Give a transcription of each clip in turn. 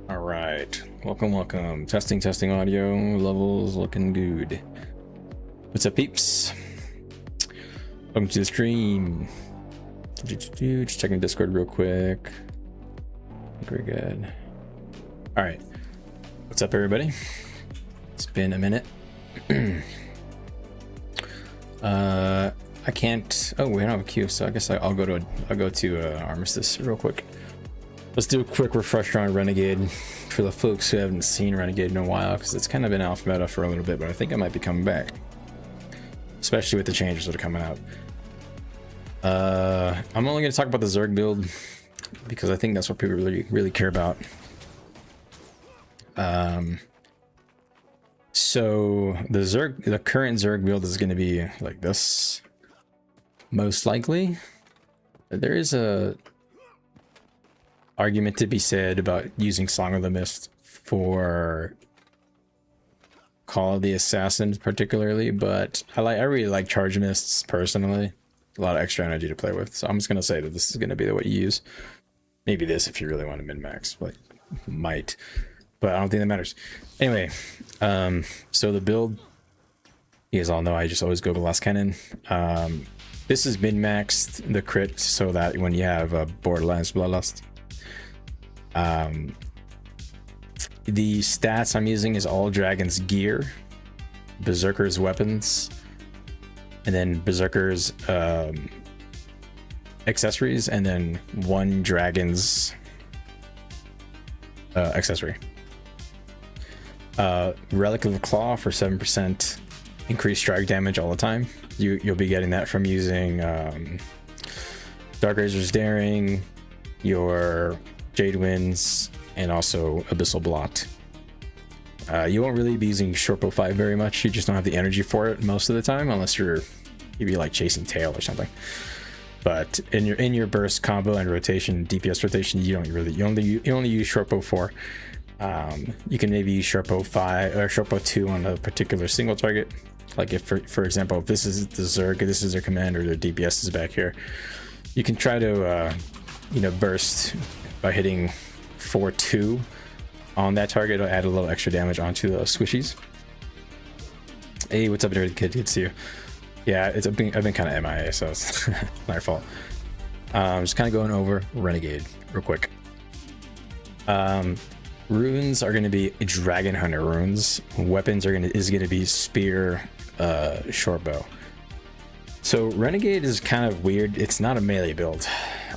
All right, welcome. Testing audio levels looking good. What's up, peeps? Welcome to the stream. Just checking Discord real quick. I think we're good. All right, what's up, everybody? It's been a minute. I can't. Oh, we don't have a queue, so I guess I'll go to Armistice real quick. Let's do a quick refresher on Renegade for the folks who haven't seen Renegade in a while, because it's kind of been off meta for a little bit, but I think it might be coming back, especially with the changes that are coming out. I'm only going to talk about the Zerg build because I think that's what people really care about. So the current Zerg build is going to be like this, most likely. There is a argument to be said about using Song of the Mist for Call of the Assassin particularly, but I really like Charge Mists personally. A lot of extra energy to play with, so I'm just gonna say that this is gonna be the way you use. Maybe this if you really want to min-max, but might, but I don't think that matters. Anyway, so the build, you guys all know I just always go Glass Cannon. This is min-maxed the crit so that when you have Borderlands Bloodlust, the stats I'm using is all Dragon's gear, Berserker's weapons, and then Berserker's accessories, and then one Dragon's accessory. Relic of the Claw for 7% increased strike damage all the time. You'll be getting that from using Dark Razor's Daring, your Jade Winds, and also Abyssal Blot. You won't really be using Shortbow 5 very much. You just don't have the energy for it most of the time, unless you'd be like chasing tail or something. But in your burst combo and rotation, DPS rotation, you only use Shortbow 4. You can maybe use Shortbow 5 or Shortbow 2 on a particular single target. Like if for example, if this is the Zerg, this is their commander, their DPS is back here, you can try to burst by hitting 4-2 on that target. It'll add a little extra damage onto the squishies. Hey, what's up, Dirty Kid? Good to see you. Yeah, I've been kind of MIA, so it's my fault. Just kind of going over Renegade real quick. Runes are going to be Dragon Hunter runes. Weapons is going to be Spear, Shortbow. So Renegade is kind of weird. It's not a melee build.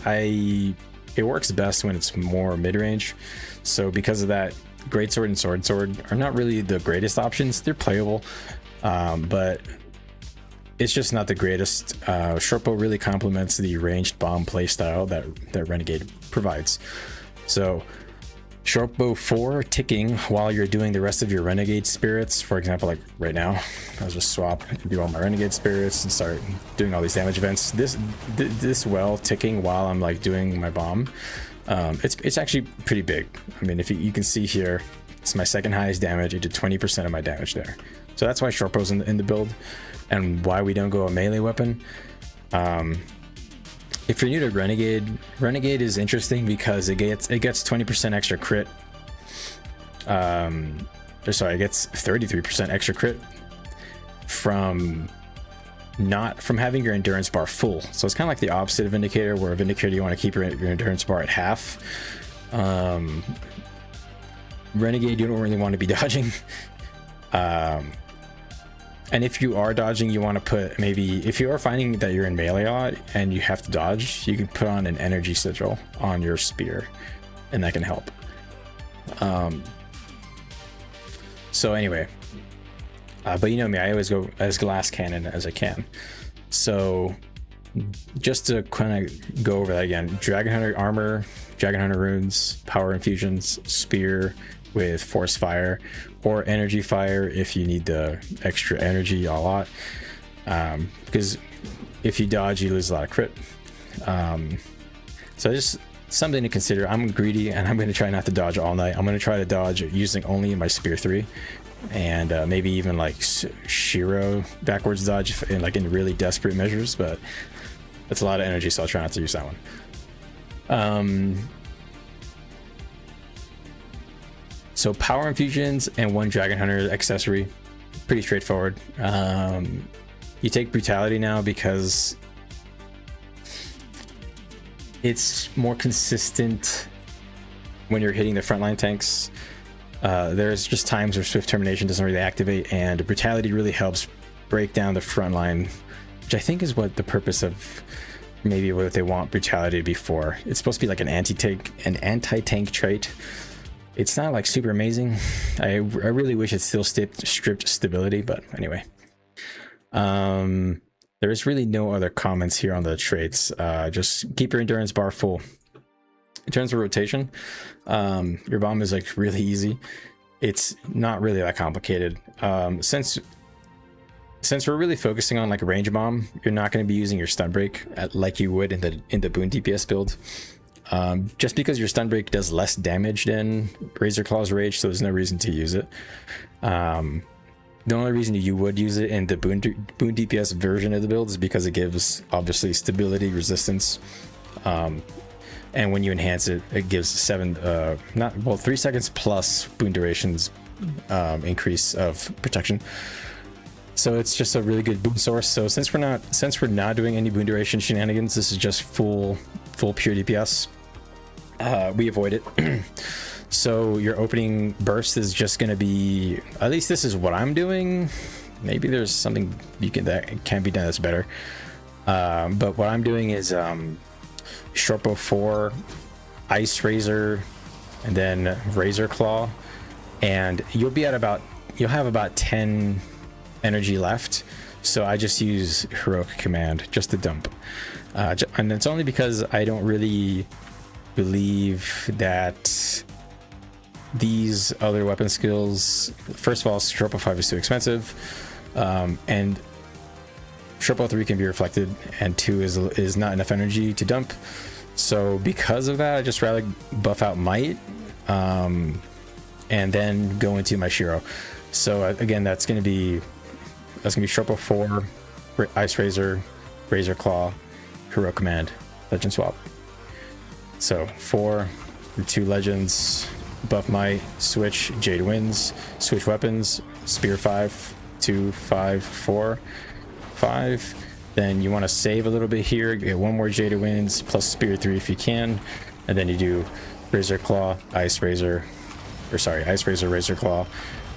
It works best when it's more mid-range. So because of that, Greatsword and Sword are not really the greatest options. They're playable, but it's just not the greatest. Shortbow really complements the ranged bomb playstyle that Renegade provides. So Shortbow 4 ticking while you're doing the rest of your Renegade spirits. For example, like right now, I'll just swap, do all my Renegade spirits and start doing all these damage events. This well ticking while I'm like doing my bomb, it's actually pretty big. I mean, if you can see here, it's my second highest damage. I did 20% of my damage there. So that's why Shortbow's in the build, and why we don't go a melee weapon. If you're new to Renegade is interesting because it gets 20% extra crit. It gets 33% extra crit from having your endurance bar full. So it's kind of like the opposite of Vindicator, where Vindicator you want to keep your endurance bar at half. Renegade, you don't really want to be dodging. And if you are dodging, you want to put, maybe if you are finding that you're in melee a lot and you have to dodge, you can put on an energy sigil on your spear, and that can help. So anyway, but you know me, I always go as Glass Cannon as I can. So just to kind of go over that again, Dragon Hunter armor, Dragon Hunter runes, power infusions, spear with force fire or energy fire if you need the extra energy a lot, because if you dodge you lose a lot of crit. So just something to consider. I'm greedy and I'm going to try not to dodge all night. I'm going to try to dodge using only my spear 3, and maybe even like Shiro backwards dodge in really desperate measures, but that's a lot of energy, so I'll try not to use that one. So power infusions and 1 Dragon Hunter accessory, pretty straightforward. You take brutality now because it's more consistent when you're hitting the frontline tanks. There's just times where swift termination doesn't really activate, and brutality really helps break down the front line, which I think is what the purpose of maybe what they want brutality to be for. It's supposed to be like an anti-tank trait. It's not like super amazing. I really wish it still stripped stability, but anyway. There is really no other comments here on the traits. Just keep your endurance bar full. In terms of rotation, your bomb is like really easy. It's not really that complicated. Since we're really focusing on like a range bomb, you're not going to be using your stun break like you would in the Boon DPS build. Just because your stun break does less damage than Razor Claw's Rage, so there's no reason to use it. The only reason you would use it in the Boon DPS version of the build is because it gives obviously stability, resistance, and when you enhance it, it gives 3 seconds plus boon durations increase of protection. So it's just a really good boon source. So since we're not doing any boon duration shenanigans, this is just full pure DPS. We avoid it. So your opening burst is just going to be, at least this is what I'm doing. Maybe there's something that can be done that's better. But what I'm doing is Shortbow 4, Ice Razor, and then Razor Claw, and you'll have about 10 energy left. So I just use Heroic Command just to dump, and it's only because I don't really believe that these other weapon skills, first of all, Shortbow 5 is too expensive, and Shortbow 3 can be reflected, and 2 is not enough energy to dump. So because of that, I just rather buff out Might, and then go into my Shiro. So again, that's gonna be Shortbow 4, Ice Razor, Razor Claw, Hero Command, Legend Swap. So 4, 2 Legends, buff Might, switch Jade Winds, switch weapons, Spear 5, 2, 5, 4, 5. Then you want to save a little bit here, get 1 more Jade Winds plus Spear 3 if you can, and then you do Razor Claw, Ice Razor, Razor Claw.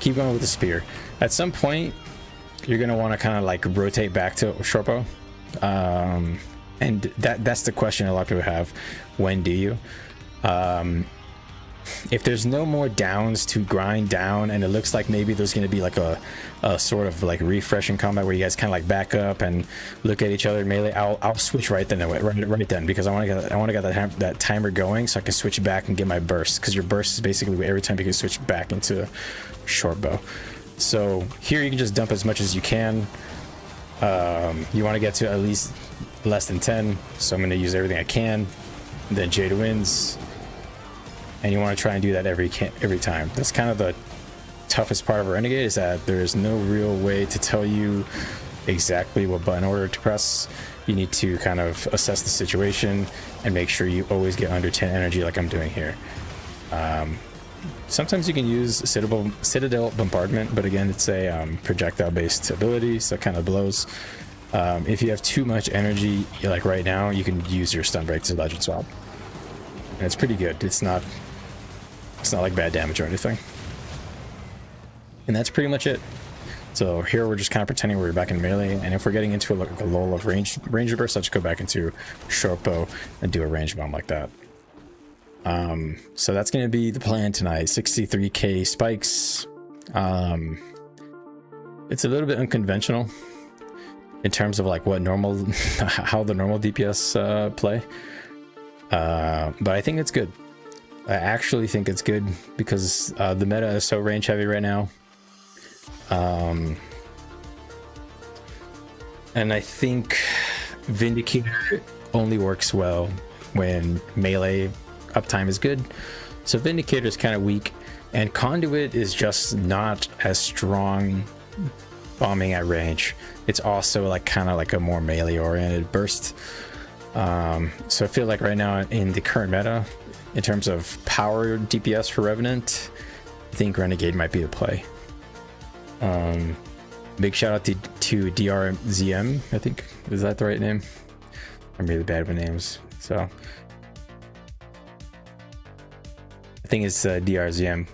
Keep going with the Spear. At some point, you're gonna want to kind of like rotate back to Shortbow, and that's the question a lot of people have. When do you? If there's no more downs to grind down, and it looks like maybe there's going to be like a sort of like refresh in combat where you guys kind of like back up and look at each other melee, I'll switch right then, because I want to get that timer going so I can switch back and get my burst, because your burst is basically every time you can switch back into Shortbow. So here you can just dump as much as you can. You want to get to at least less than 10, so I'm going to use everything I can. And then Jade Winds. And you want to try and do that every time. That's kind of the toughest part of a Renegade, is that there is no real way to tell you exactly what button order to press. You need to kind of assess the situation and make sure you always get under 10 energy like I'm doing here. Sometimes you can use Citadel Bombardment, but again, it's a projectile-based ability, so it kind of blows. If you have too much energy, like right now, you can use your Stun Break to Legend Swap. And it's pretty good. It's not like bad damage or anything. And that's pretty much it. So here we're just kind of pretending we're back in melee, and if we're getting into a lull of range burst, I'll just go back into Shortbow and do a range bomb like that. So that's going to be the plan tonight. 63k spikes. It's a little bit unconventional in terms of like what how the normal DPS play. But I think it's good. I actually think it's good because the meta is so range heavy right now. And I think Vindicator only works well when melee uptime is good. So Vindicator is kind of weak, and Conduit is just not as strong bombing at range. It's also like kind of like a more melee oriented burst. So I feel like right now in the current meta, in terms of power DPS for Revenant, think Renegade might be the play. Big shout out to DRZM, I think. Is that the right name? I'm really bad with names, so I think it's DRZM.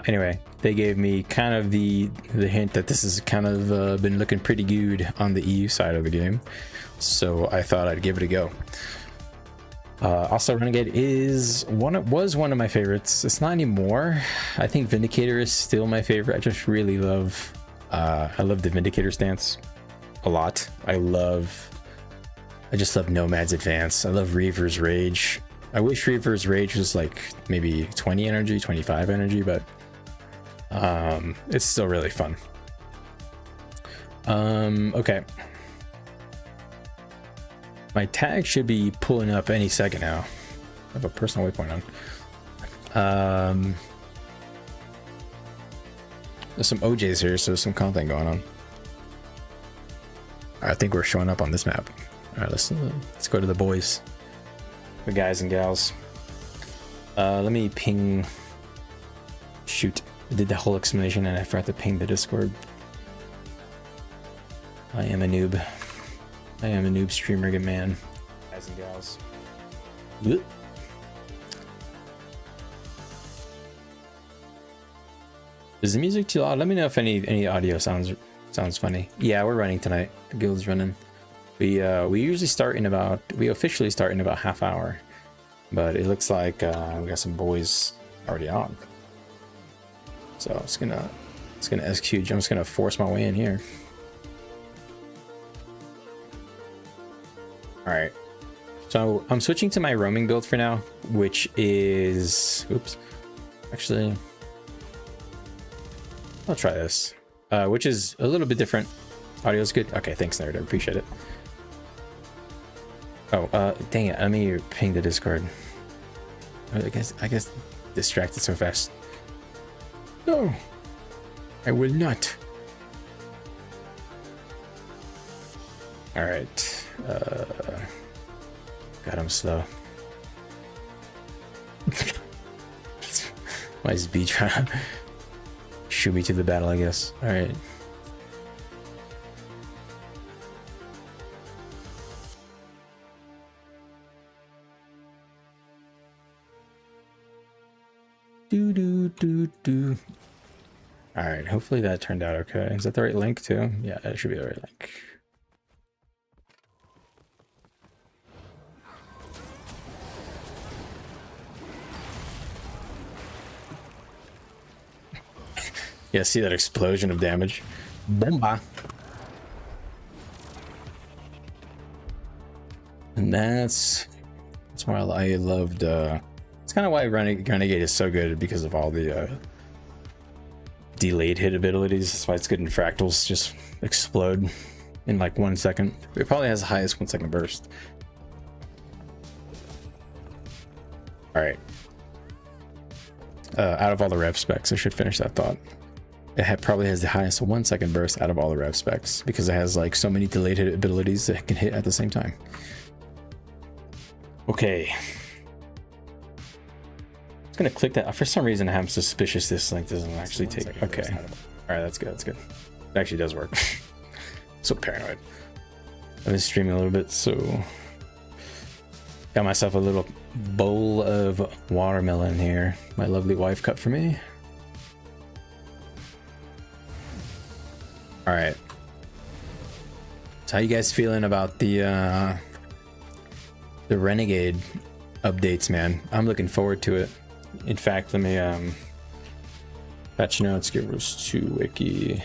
Anyway, they gave me kind of the hint that this has kind of been looking pretty good on the EU side of the game, so I thought I'd give it a go. Also, Renegade was one of my favorites. It's not anymore. I think Vindicator is still my favorite. I just really love I love the Vindicator stance a lot. I just love Nomad's Advance. I love Reaver's Rage. I wish Reaver's Rage was like maybe 20 energy, 25 energy, but it's still really fun. Okay. My tag should be pulling up any second now. I have a personal waypoint on. There's some OJs here, so there's some content going on. I think we're showing up on this map. All right, let's go to the boys, the guys and gals. Let me ping. Shoot, I did the whole explanation and I forgot to ping the Discord. I am a noob. I am a noob streamer, good man. Guys and gals. Whoop. Is the music too loud? Let me know if any audio sounds funny. Yeah, we're running tonight. The guild's running. We usually start in about, we officially start in about half hour, but it looks like we got some boys already on. So it's gonna execute. I'm just gonna force my way in here. All right. So I'm switching to my roaming build for now, which is, oops, actually, I'll try this, which is a little bit different. Audio's good. Okay, thanks, nerd. I appreciate it. Oh, dang it. Let me ping the Discord. I guess distracted so fast. No, I will not. All right. God, I'm slow. Why is B trying to shoot me to the battle, I guess. All right. Do. All right, hopefully that turned out okay. Is that the right link too? Yeah, it should be the right link. Yeah, see that explosion of damage? Bomba. And that's why I loved it's kind of why Renegade is so good, because of all the delayed hit abilities. That's why it's good in fractals, just explode in like 1 second. It probably has the highest 1 second burst. All right. Out of all the rev specs, I should finish that thought. It probably has the highest 1 second burst out of all the rev specs, because it has like so many delayed hit abilities that it can hit at the same time. Okay. I'm gonna click that. For some reason, I'm suspicious this link doesn't actually take. Okay. All right, that's good. That's good. It actually does work. So paranoid. I've been streaming a little bit, so got myself a little bowl of watermelon here. My lovely wife cut for me. All right. So how you guys feeling about the Renegade updates, man? I'm looking forward to it. In fact, let me patch notes, give us to wiki.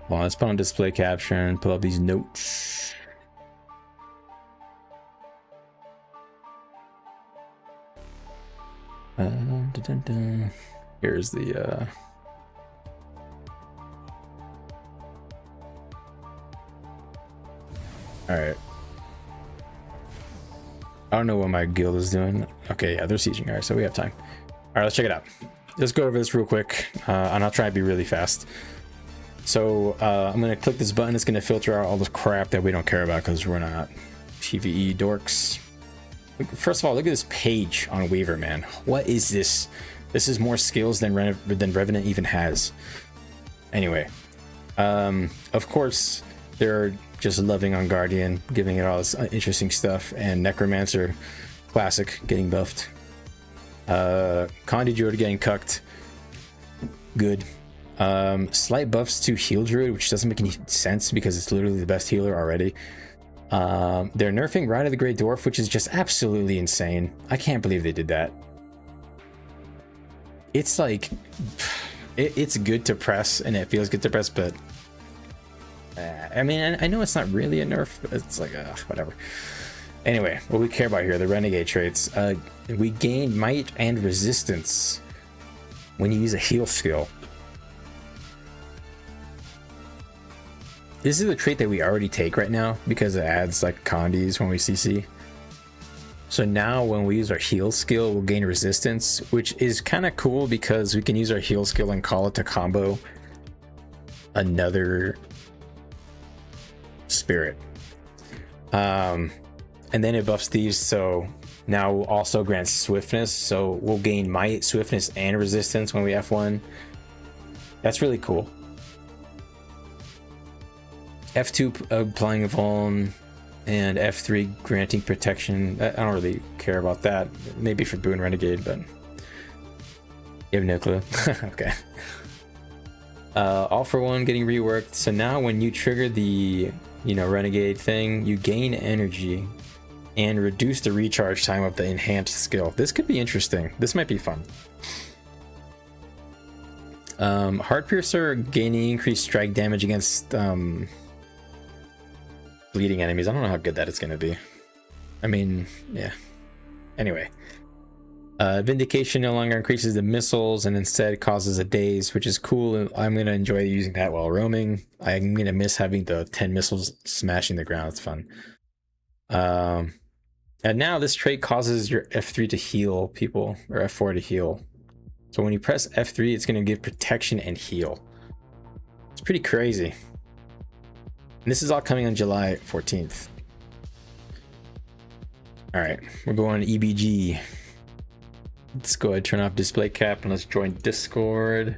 Well, let's put on display capture and pull up these notes. Here's the all right. I don't know what my guild is doing. Okay, yeah, they're sieging. All right, so we have time. All right, let's check it out. Let's go over this real quick, and I'll try to be really fast. So I'm gonna click this button. It's gonna filter out all the crap that we don't care about because we're not PvE dorks. First of all, look at this page on Weaver, man. What is this? This is more skills than Revenant even has. Anyway, of course, they're just loving on Guardian, giving it all this interesting stuff, and Necromancer, classic, getting buffed. Condi Druid getting cucked. Good. Slight buffs to Heal Druid, which doesn't make any sense because it's literally the best healer already. They're nerfing Ride of the Great Dwarf, which is just absolutely insane. I can't believe they did that. It's like, it's good to press, and it feels good to press, but I mean, I know it's not really a nerf, but it's like, whatever. Anyway, what we care about here, the Renegade traits. We gain might and resistance when you use a heal skill. This is a trait that we already take right now because it adds like condies when we CC. So now when we use our heal skill, we'll gain resistance, which is kind of cool because we can use our heal skill and call it to combo another spirit. And then it buffs thieves, so now we'll also grant swiftness, so we'll gain might, swiftness, and resistance when we F1. That's really cool. F2 applying a vuln, and F3 granting protection. I don't really care about that. Maybe for Boon Renegade, but you have no clue. Okay. All for one getting reworked. So now when you trigger the, Renegade thing, you gain energy and reduce the recharge time of the enhanced skill. This could be interesting. This might be fun. Heart Piercer gaining increased strike damage against bleeding enemies. I don't know how good that is going to be. I mean, yeah. Anyway. Vindication no longer increases the missiles and instead causes a daze, which is cool. I'm going to enjoy using that while roaming. I'm going to miss having the 10 missiles smashing the ground. It's fun. And now this trait causes your F3 to heal people, or F4 to heal. So when you press F3, it's going to give protection and heal. It's pretty crazy. And this is all coming on July 14th. All right, we're going to EBG. Let's go ahead and turn off display cap and let's join Discord.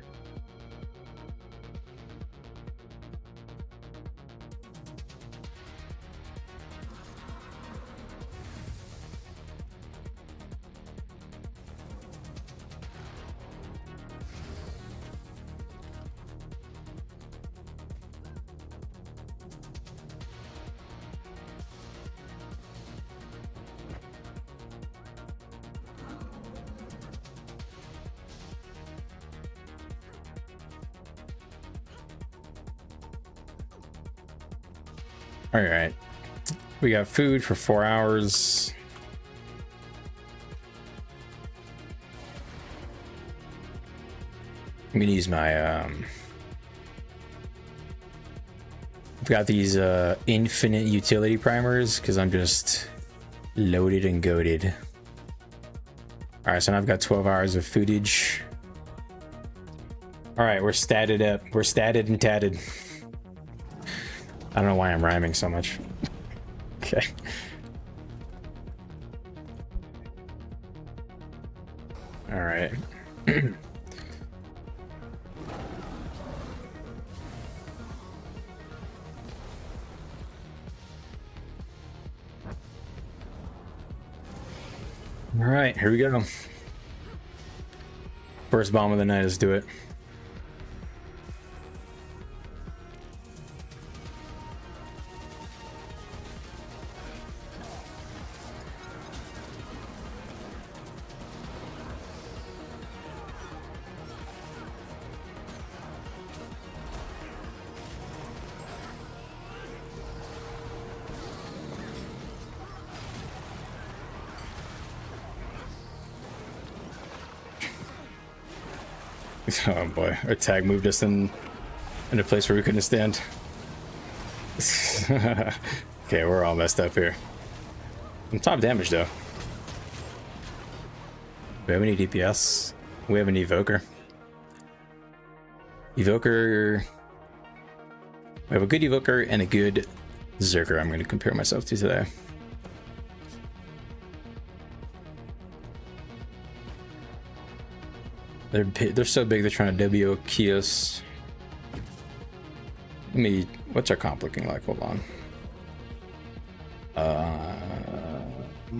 All right, we got food for 4 hours. I'm gonna use my I've got these infinite utility primers because I'm just loaded and goated. All right, so now I've got 12 hours of footage. All right, we're statted up. We're statted and tatted. I don't know why I'm rhyming so much. Okay. All right. All right, here we go. First bomb of the night, let's do it. Oh boy, our tag moved us in a place where we couldn't stand. Okay, we're all messed up here. I'm top damage though. We have any DPS? We have an evoker. Evoker We have a good evoker and a good Zerger I'm going to compare myself to today. They're so big they're trying to WO us. What's our comp looking like? Hold on.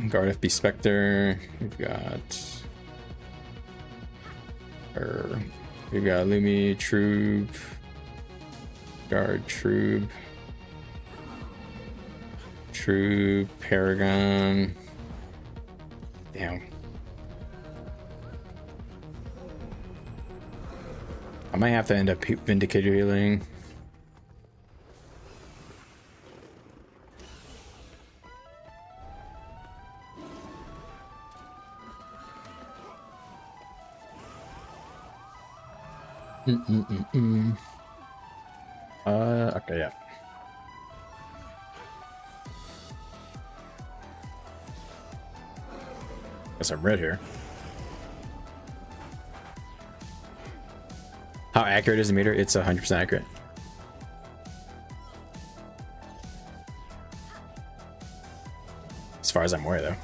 Guard FB Spectre. We've got Lumi, Troop, Guard, Troop, Paragon. Damn. I might have to end up Vindicator healing. Okay, yeah. Guess I'm red here. How accurate is the meter? It's 100% accurate. As far as I'm aware, though.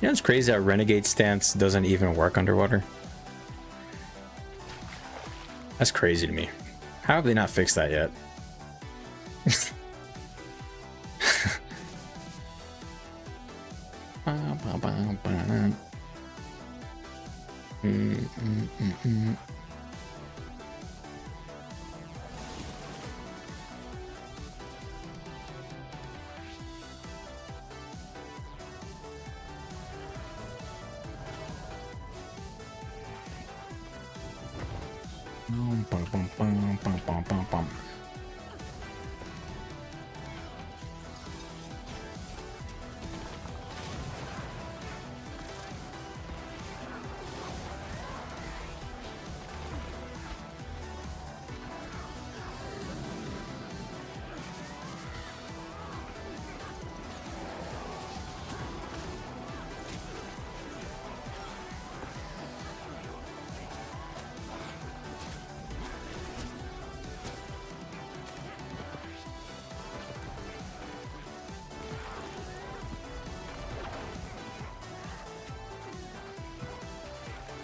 You know, it's crazy how Renegade stance doesn't even work underwater. That's crazy to me. How have they not fixed that yet?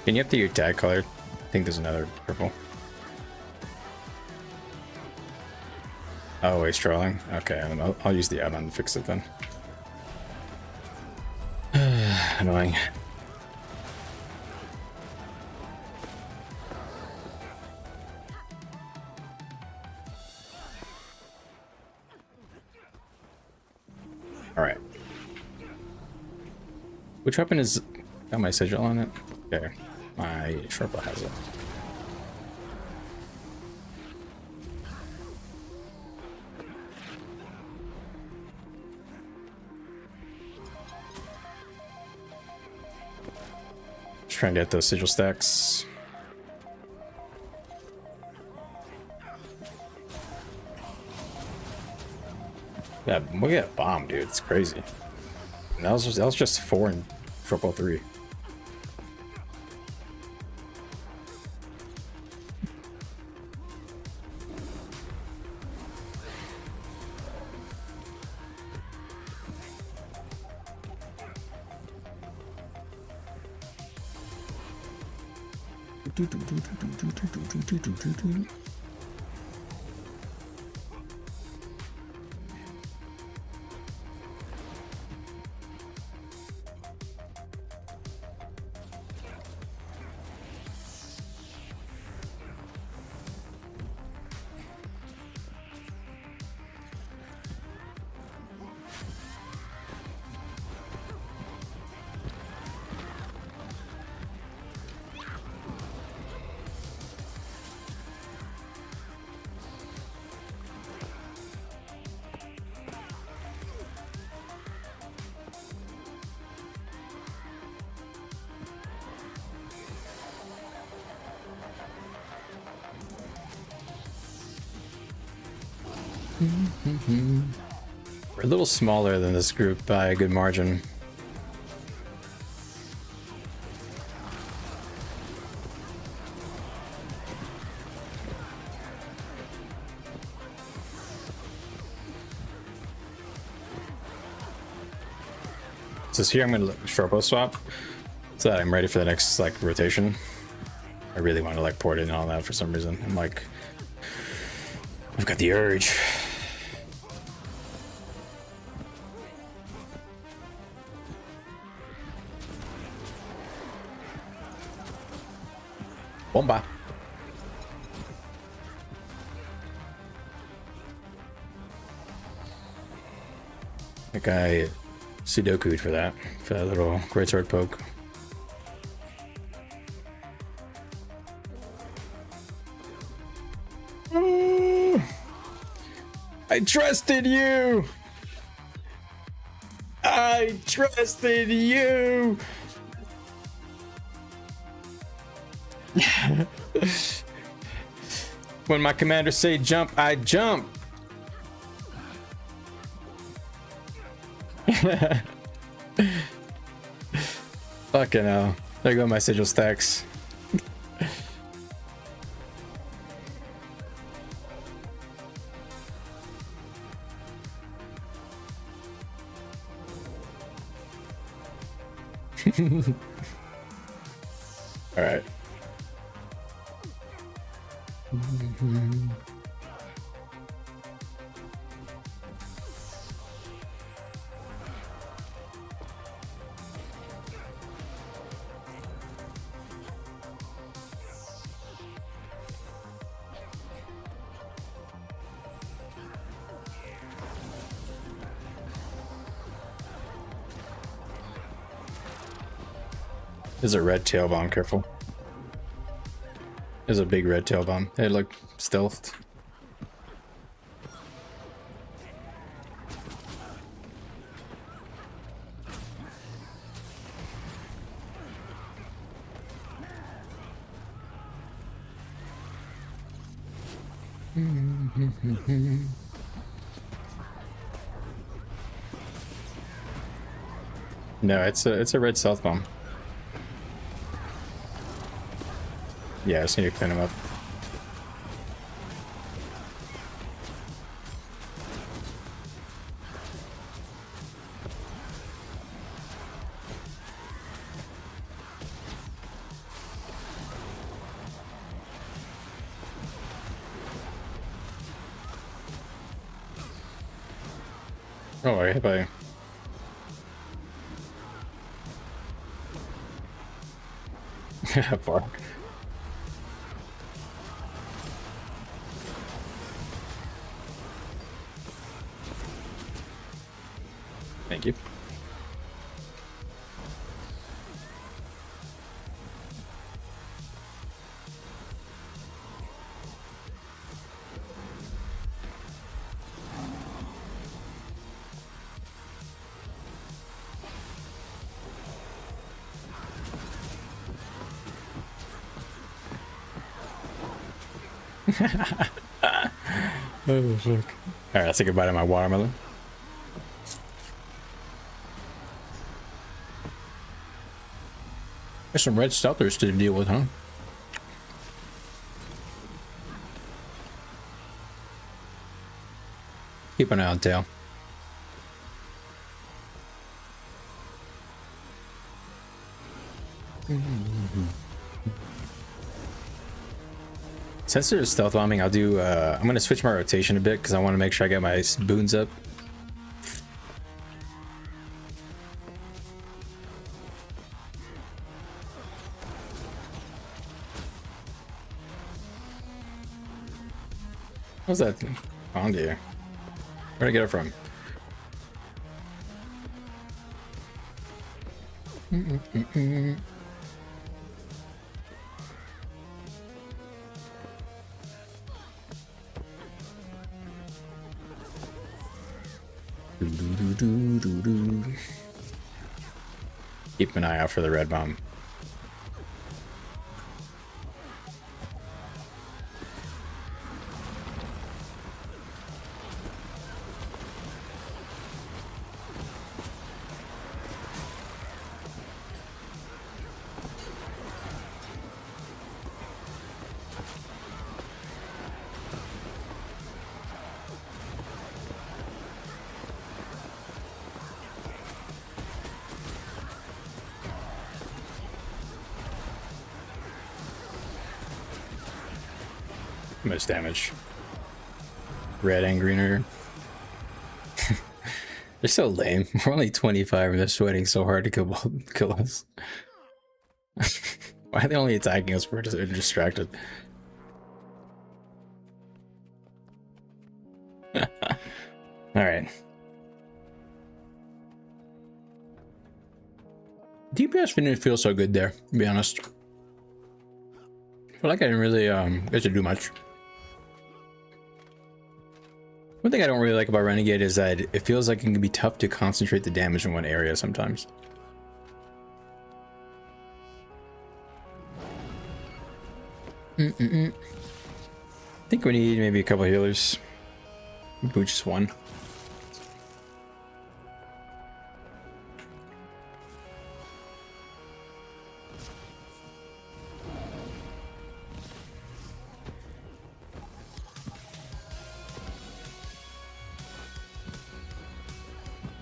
Can you update your tag color? I think there's another purple. Oh, he's trolling. Okay, I'll use the add-on to fix it then. Annoying. All right. Which weapon is got my sigil on it? Okay. My Sherpa has it. Just trying to get those sigil stacks. Yeah, look at that bomb, dude. It's crazy. And that was just 4 and 333. We're a little smaller than this group by a good margin. So here I'm going to shortbow swap so that I'm ready for the next like rotation. I really want to like port in all that for some reason. I'm like, I've got the urge. Bomba. That guy Sudoku'd for that little greatsword poke. I trusted you! I trusted you! When my commander say jump, I jump! Fucking hell. There go my sigil stacks. All right. There's a red tail bomb, careful. There's a big red tail bomb. They look stealthed. No, it's a red stealth bomb. Yeah, I just need to clean him up. Oh, I hit by... Fuck. Thank you. Oh, fuck. Alright, let's say goodbye to my watermelon. There's some red stealthers to deal with, huh? Keep an eye on tail. Since there's stealth bombing, I'll do, I'm gonna switch my rotation a bit because I want to make sure I get my boons up. What's that on here? Where'd I get it from? Keep an eye out for the red bomb. Much damage. Red and greener. They're so lame. We're only 25 and they're sweating so hard to kill us. Why are they only attacking us? We're just distracted. Alright. DPS didn't feel so good there, to be honest. I feel like I didn't really get to do much. One thing I don't really like about Renegade is that it feels like it can be tough to concentrate the damage in one area sometimes. I think we need maybe a couple healers. Maybe just one.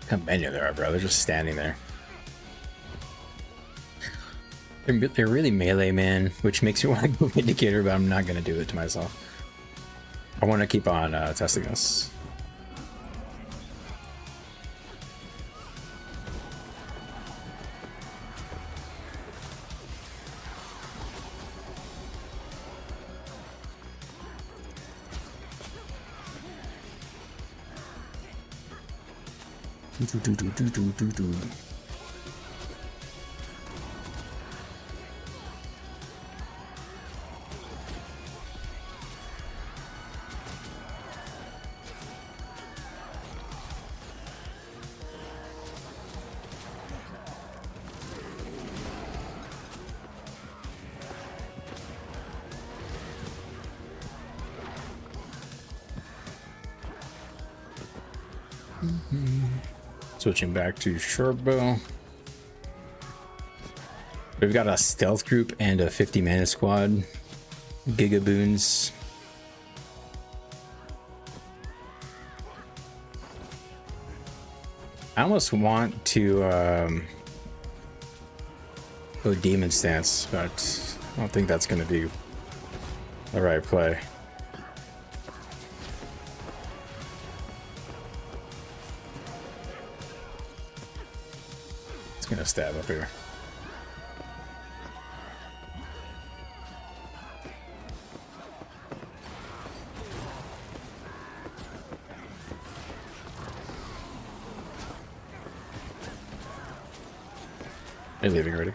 How many there are, bro? They're just standing there. They're really melee, man, which makes me want to go Vindicator, but I'm not going to do it to myself. I want to keep on testing this. Switching back to shortbow. We've got a stealth group and a 50 mana squad. Gigaboons. I almost want to go demon stance, but I don't think that's going to be the right play. Gonna stab up here. They're leaving already.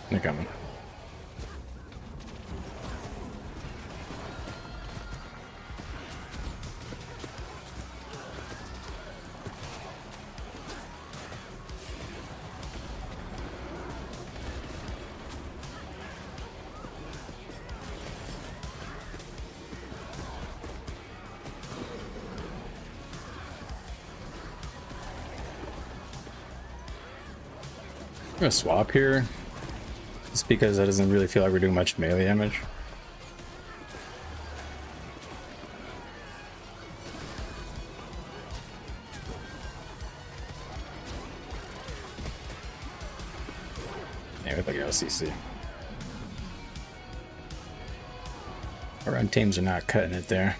They're coming. I'm gonna swap here. Just because that doesn't really feel like we're doing much melee damage. Yeah, with like LCC. Our own teams are not cutting it there.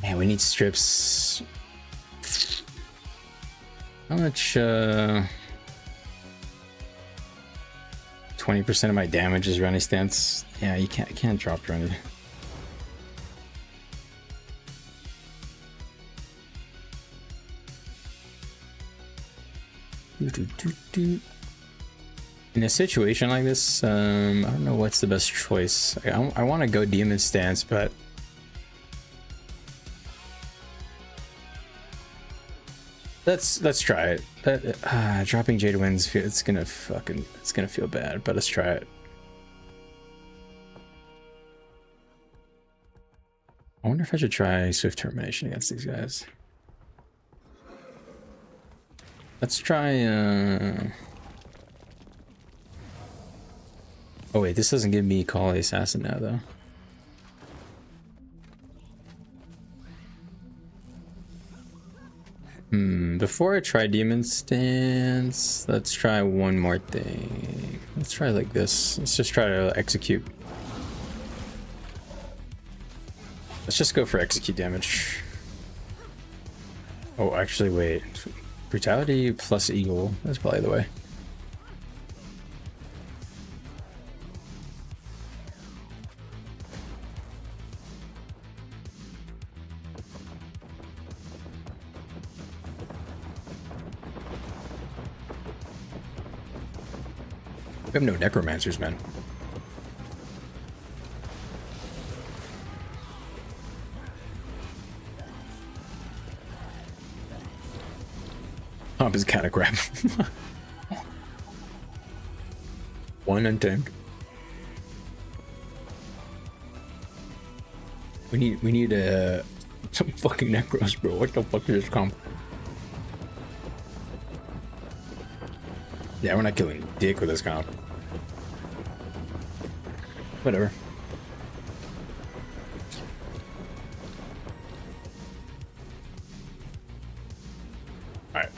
Man, we need strips. How much, 20% of my damage is running stance. Yeah, you can't drop running. In a situation like this, I don't know what's the best choice. I want to go demon stance, but let's try it. Dropping Jade Winds, it's gonna feel bad, but let's try it. wonder if I should try Swift Termination against these guys. Let's try, oh wait, this doesn't give me Call the Assassin now, though. Before I try Demon Stance, let's try one more thing. Let's try like this. Let's just try to execute. Let's just go for execute damage. Oh, actually, wait. Brutality plus Eagle. That's probably the way. We have no necromancers, man. Pump is kind of crap. One untamed. We need some fucking necros, bro. What the fuck is this comp? Yeah, we're not killing dick with this comp. Whatever. Alright.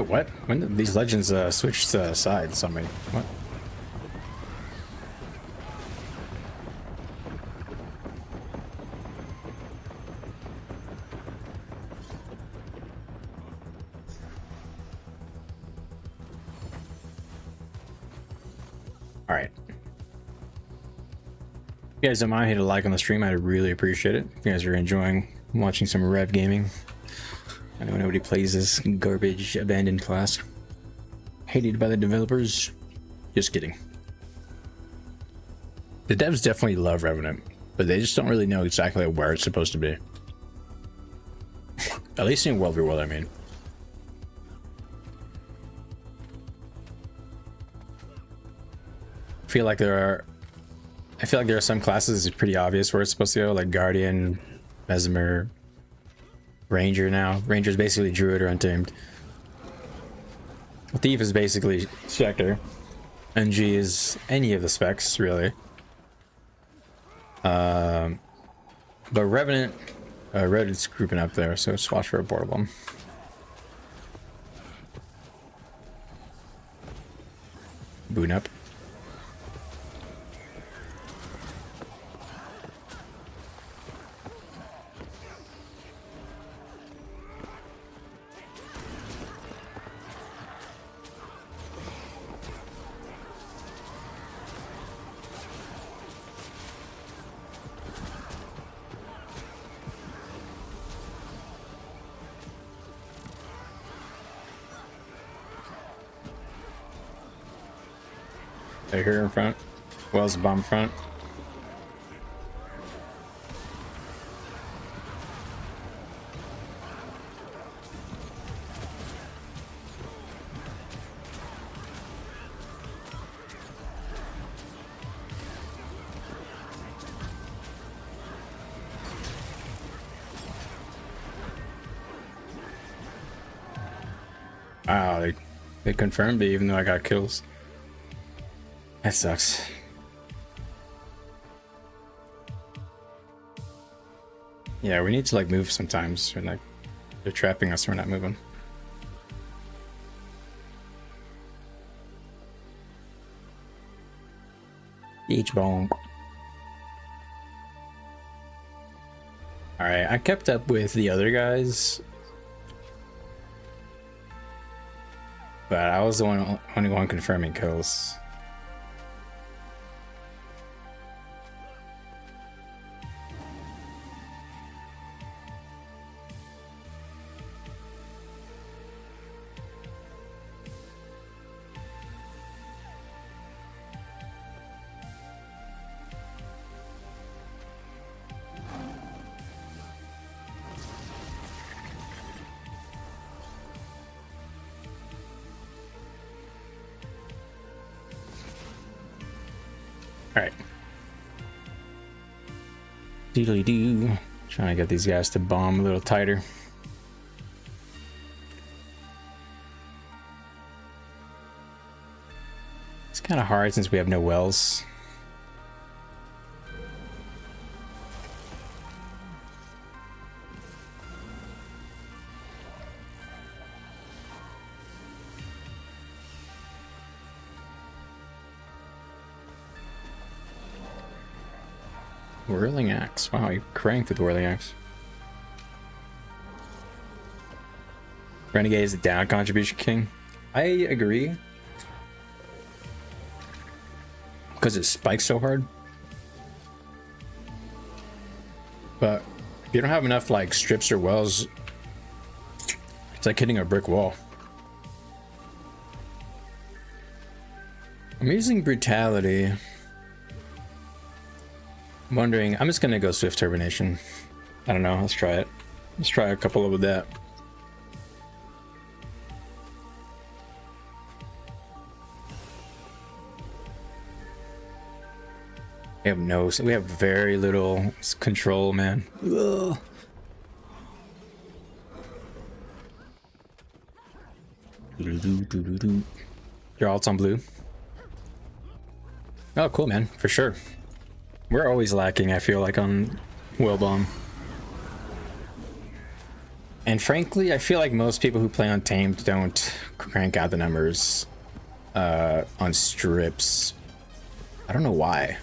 What? When did these legends switch sides on me? What? All right. If you guys don't mind, hit a like on the stream. I'd really appreciate it. If you guys are enjoying watching some Rev Gaming. I know nobody plays this garbage abandoned class. Hated by the developers. Just kidding. The devs definitely love Revenant, but they just don't really know exactly where it's supposed to be. At least in World v. World, I mean. I feel like there are some classes it's pretty obvious where it's supposed to go, like Guardian, Mesmer, Ranger now. Ranger's basically Druid or Untamed. Thief is basically Spectre. NG is any of the specs, really. But Revenant, Reddit's grouping up there, so just watch for a board bomb. Boon up. They're here in front. Wells bomb front. Wow, they confirmed it even though I got kills. That sucks. Yeah, we need to like move sometimes when like they're trapping us, we're not moving. H bomb. I kept up with the other guys, but I was the only one confirming kills. Alright. Doodly doo. Trying to get these guys to bomb a little tighter. It's kind of hard since we have no wells. Whirling Axe. Wow, you cranked with Whirling Axe. Renegade is the down contribution king. I agree. Because it spikes so hard. But if you don't have enough like strips or wells, it's like hitting a brick wall. I'm using brutality. I'm wondering, I'm just gonna go Swift Turbination. I don't know, let's try it. Let's try a couple with that. We have very little control, man. Ugh. Your alt's on blue. Oh, cool, man, for sure. We're always lacking, I feel like, on Will Bomb. And frankly, I feel like most people who play on Tamed don't crank out the numbers on strips. I don't know why.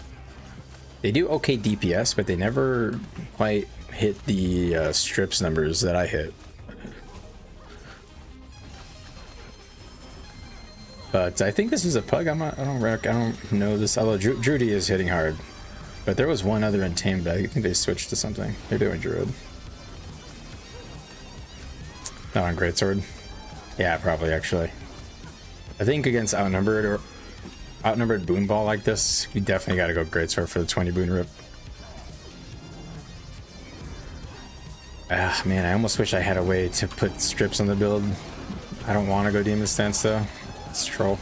They do okay DPS, but they never quite hit the strips numbers that I hit. But I think this is a pug. I don't know this. Although Drudy is hitting hard. But there was one other in Tame, but I think they switched to something. They're doing Druid. Not on Greatsword. Yeah, probably, actually. I think against outnumbered boon ball like this, you definitely gotta go Greatsword for the 20 boon rip. Ah, man, I almost wish I had a way to put strips on the build. I don't want to go Demon Stance, though. It's troll.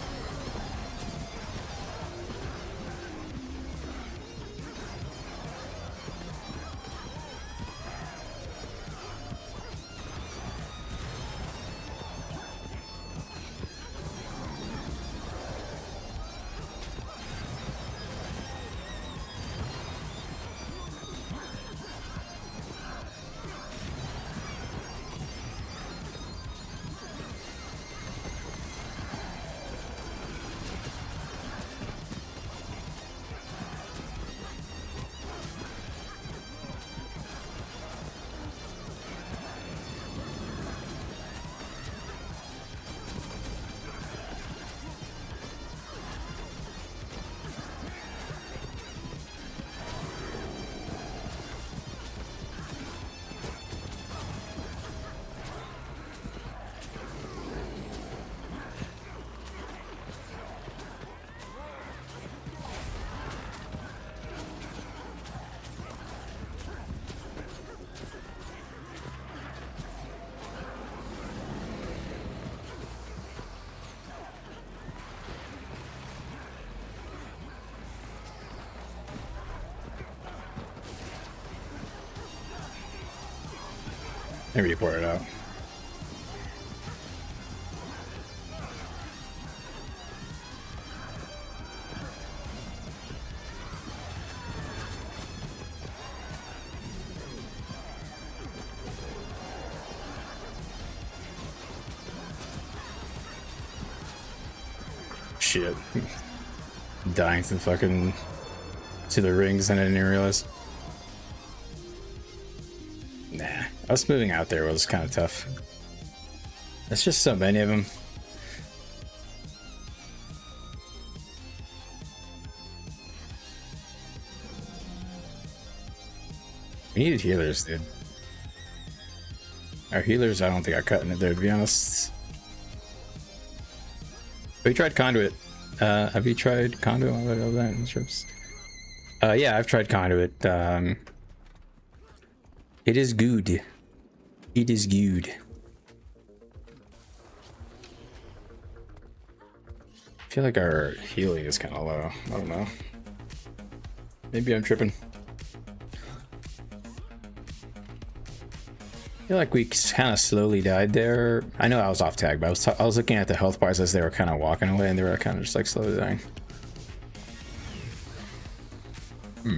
Maybe you pour it out. Shit. Dying to the rings and I didn't even realize. Nah, Us moving out there was kind of tough. There's just so many of them. We needed healers, dude. Our healers, I don't think are cutting it there, to be honest. We tried conduit. Have you tried conduit? Yeah, I've tried conduit. It is good. It is good. I feel like our healing is kind of low. I don't know. Maybe I'm tripping. I feel like we kind of slowly died there. I know I was off tag, but I was looking at the health bars as they were kind of walking away, and they were kind of just like slowly dying. We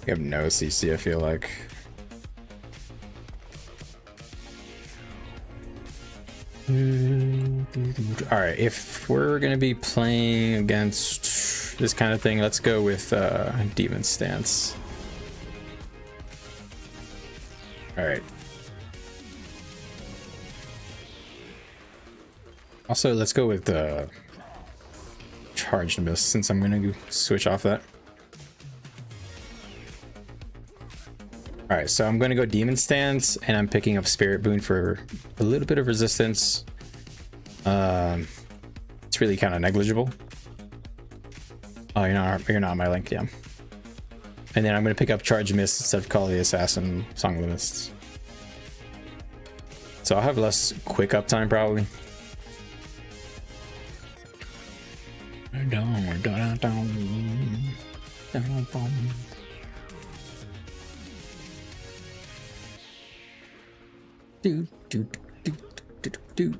have no CC, I feel like. Alright, if we're gonna be playing against this kind of thing, let's go with Demon Stance. Alright. Also, let's go with Charged Miss, since I'm gonna switch off that. Alright, so I'm gonna go Demon Stance, and I'm picking up Spirit Boon for a little bit of resistance. It's really kind of negligible. Oh, you're not on my link, yeah. And then I'm gonna pick up Charge Mist instead of Call of the Assassin, Song of the Mist. So I'll have less quick uptime probably. Do do do do do.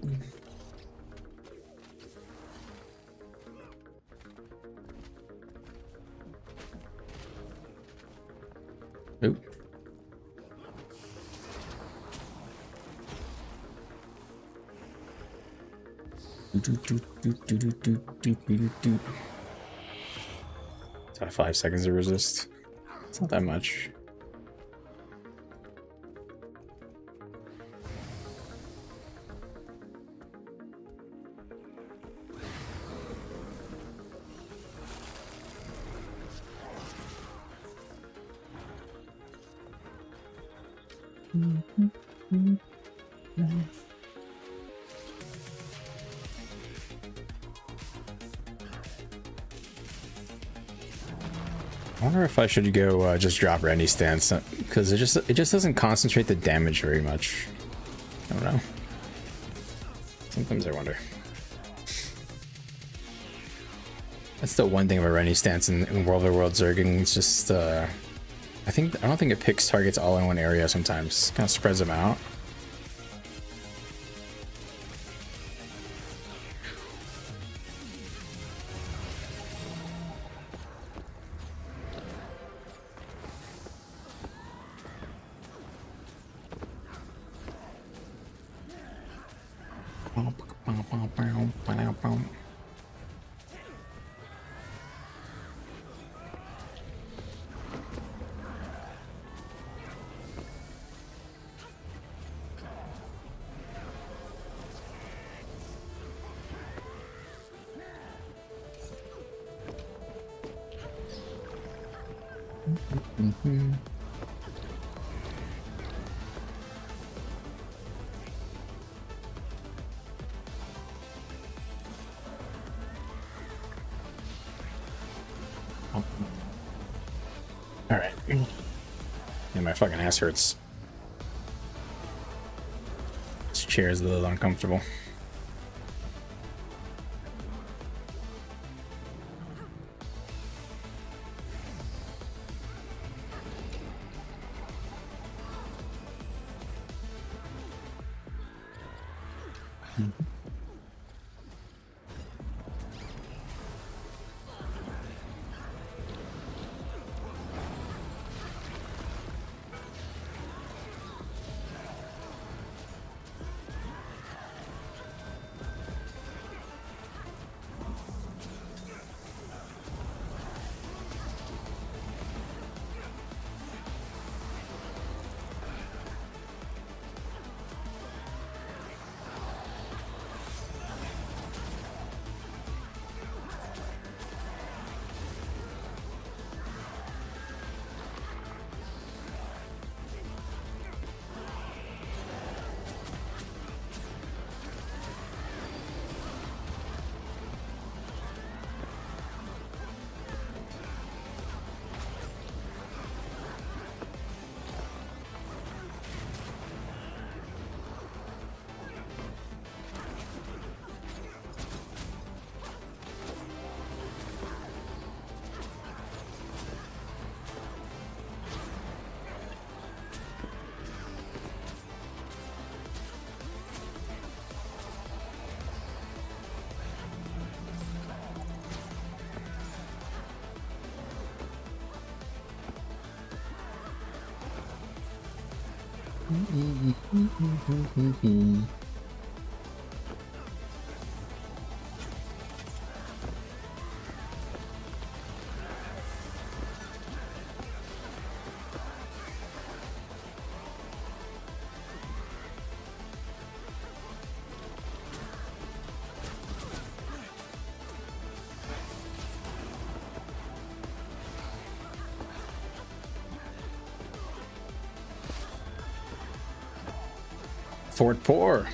Nope. It's got 5 seconds to resist. It's not that much. I wonder if I should go just drop Rennie Stance, because it just doesn't concentrate the damage very much. I don't know. Sometimes I wonder. That's the one thing about Rennie Stance in World of World Zerging. It's just I don't think it picks targets all in one area sometimes. Kind of spreads them out. Alright. Yeah, my fucking ass hurts. This chair is a little uncomfortable. Fort Poor.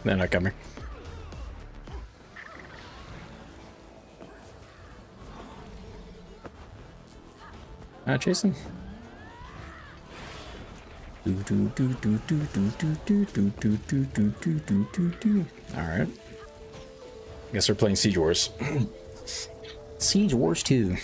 They're not coming. Jason. All right. Guess we're playing Siege Wars. Siege Wars 2.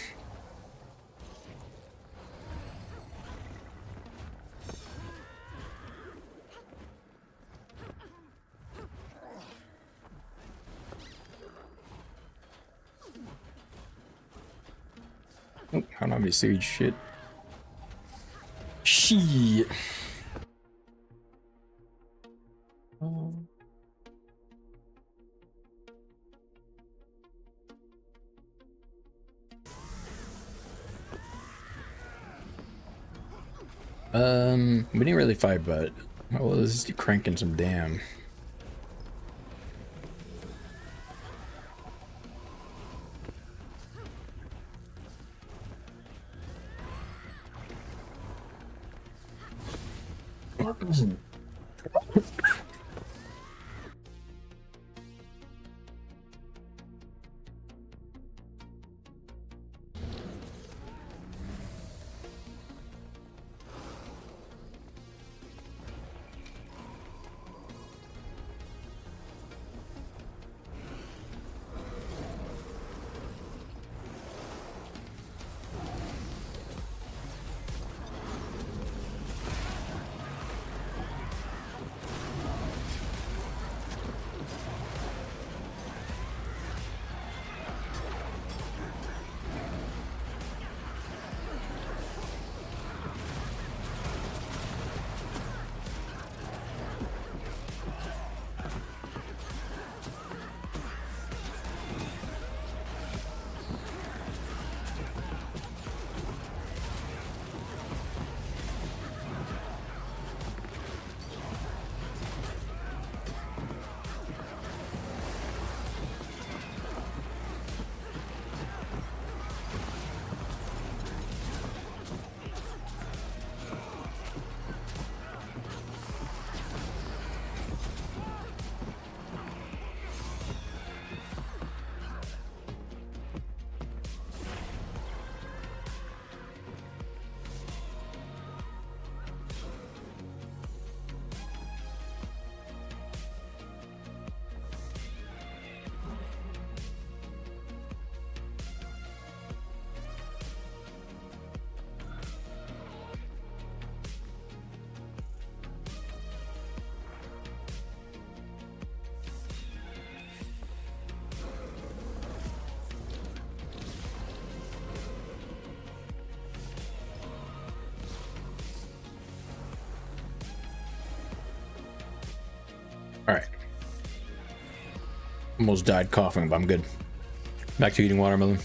Oh, how do I be siege shit? Shit. We didn't really fight, but I was cranking some damn. All right. Almost died coughing, but I'm good. Back to eating watermelon.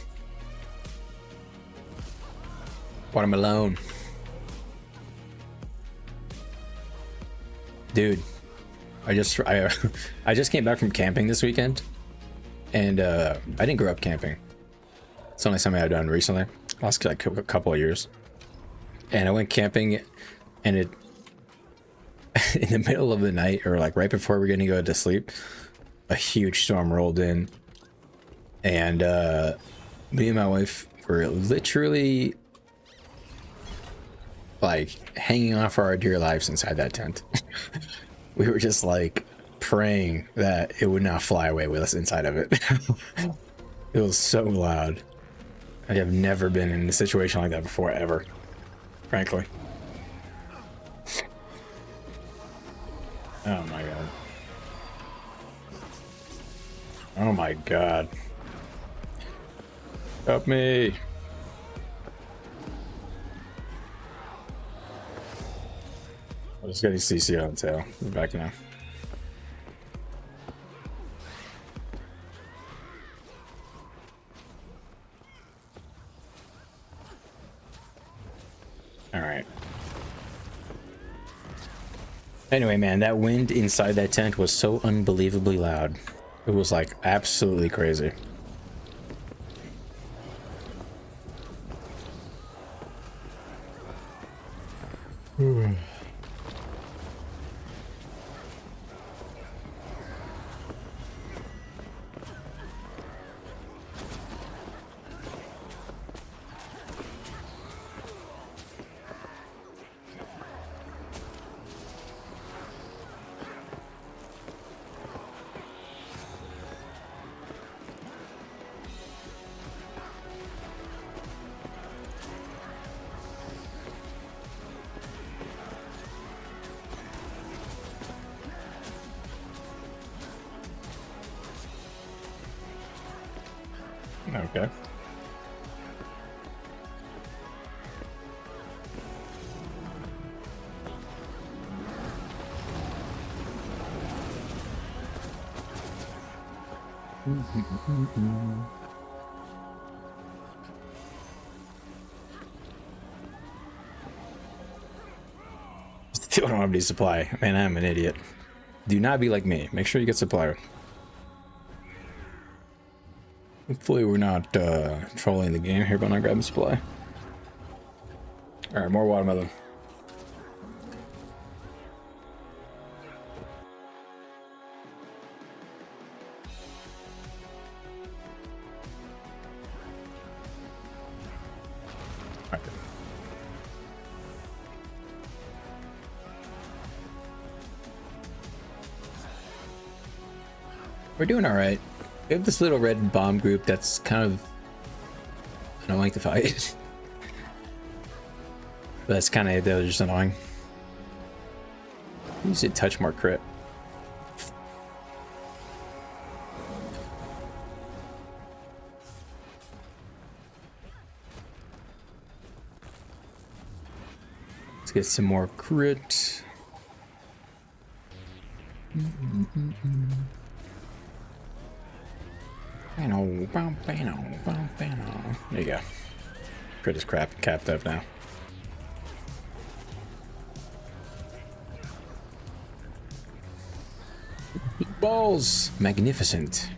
Watermelon. Dude, I just came back from camping this weekend, and I didn't grow up camping. It's only something I've done recently, last like a couple of years. And I went camping, and it in the middle of the night, or like right before we're gonna go to sleep, a huge storm rolled in, and me and my wife were literally like hanging on for our dear lives inside that tent. We were just like praying that it would not fly away with us inside of it. It was so loud. I have never been in a situation like that before, ever. Frankly. Oh my god. Oh my god. Help me. I just got CC on the tail. We're back now. Alright. Anyway, man, that wind inside that tent was so unbelievably loud. It was like absolutely crazy. Okay. Still don't have any supply. Man, I'm an idiot. Do not be like me. Make sure you get supply. Hopefully we're not trolling the game here by not grabbing supply. Alright, more watermelon. Alright. We're doing alright. We have this little red bomb group that's kind of annoying to fight. But that's kind of, they're just annoying. You said touch more crit. Let's get some more crit. There you go. Crit is capped up now. Balls! Magnificent.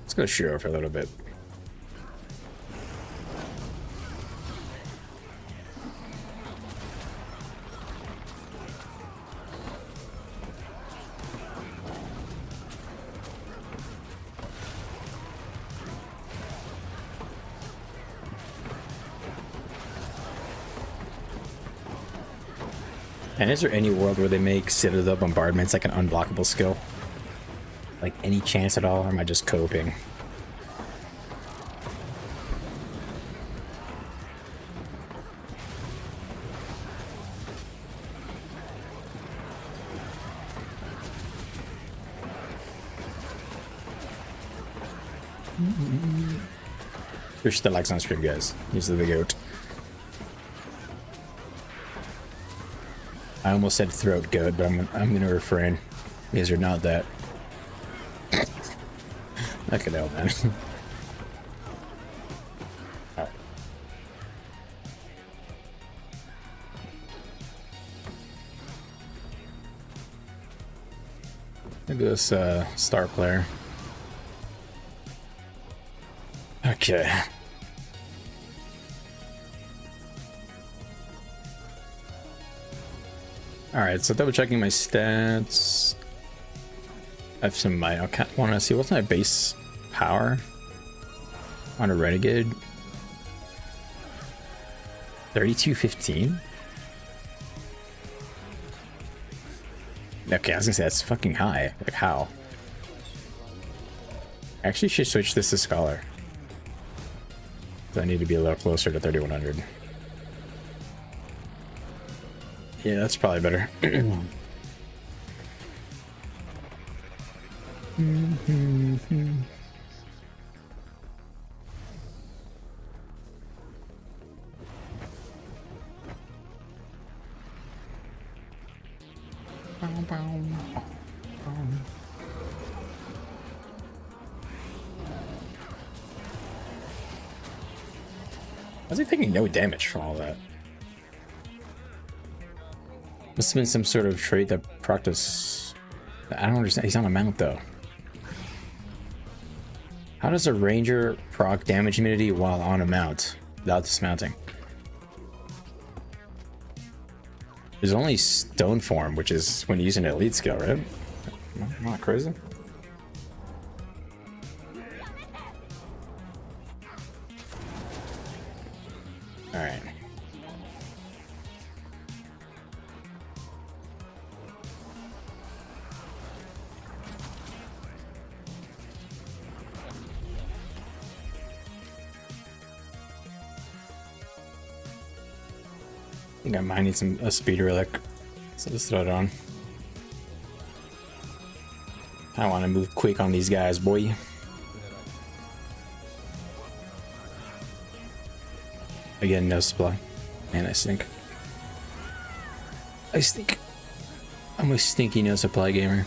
Let's go Shiro for a little bit. And is there any world where they make Citadel Bombardments like an unblockable skill? Like any chance at all, or am I just coping? Push the likes on stream, guys. He's the big goat. I almost said throat goat, but I'm gonna refrain because you're not that. I could help, man. Alright. Maybe this star player. Okay. Alright, so double checking my stats. I have some I want to see what's my base power on a renegade. 3215. Okay, I was gonna say that's fucking high. Like how? Actually should switch this to Scholar. I need to be a little closer to 3100. Yeah, that's probably better. How's he taking no damage from all that? Must have been some sort of trait that practice. I don't understand. He's on a mount though. How does a ranger proc damage immunity while on a mount without dismounting? There's only stone form, which is when using an elite skill, right? Am I not crazy? All right. I think I might need a speed relic, so let's throw it on. I want to move quick on these guys, boy. Again, no supply. Man, I stink. I'm a stinky no supply gamer.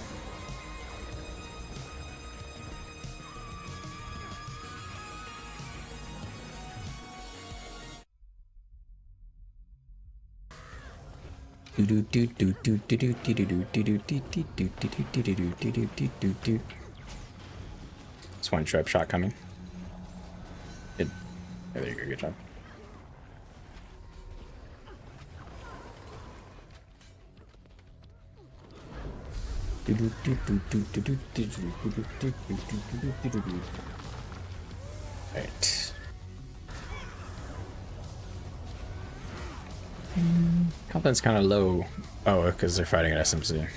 It's one trap shot coming. Good. There you go. Good job. Right. Confidence kind of low. Oh, because they're fighting an SMC.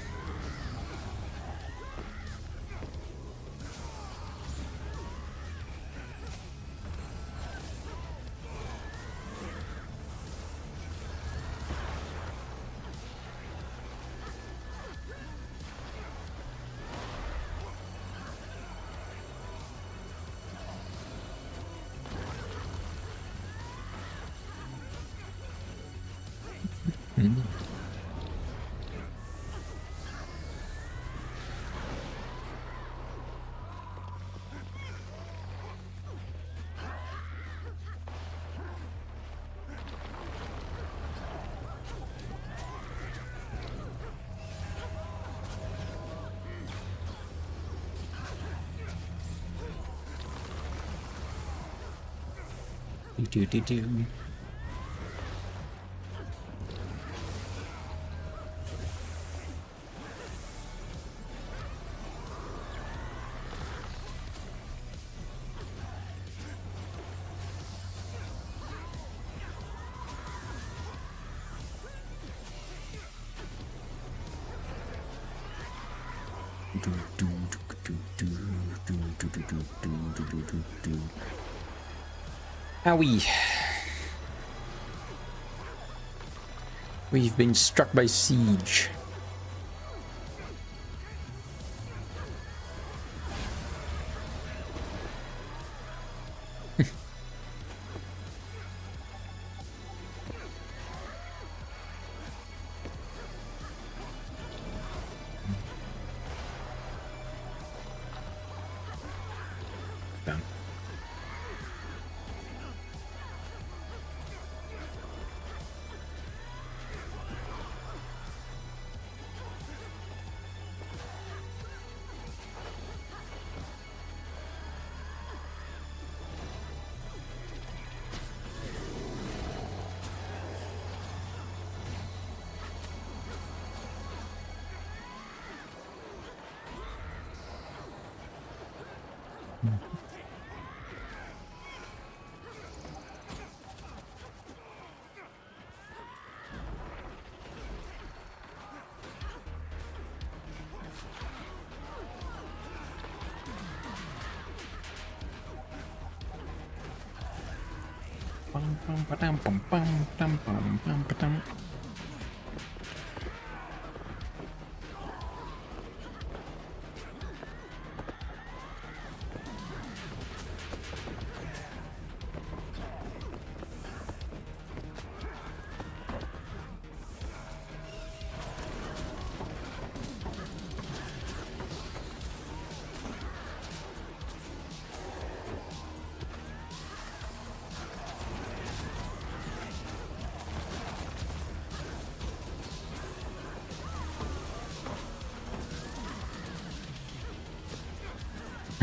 Do. Howie. We've been struck by siege. Done.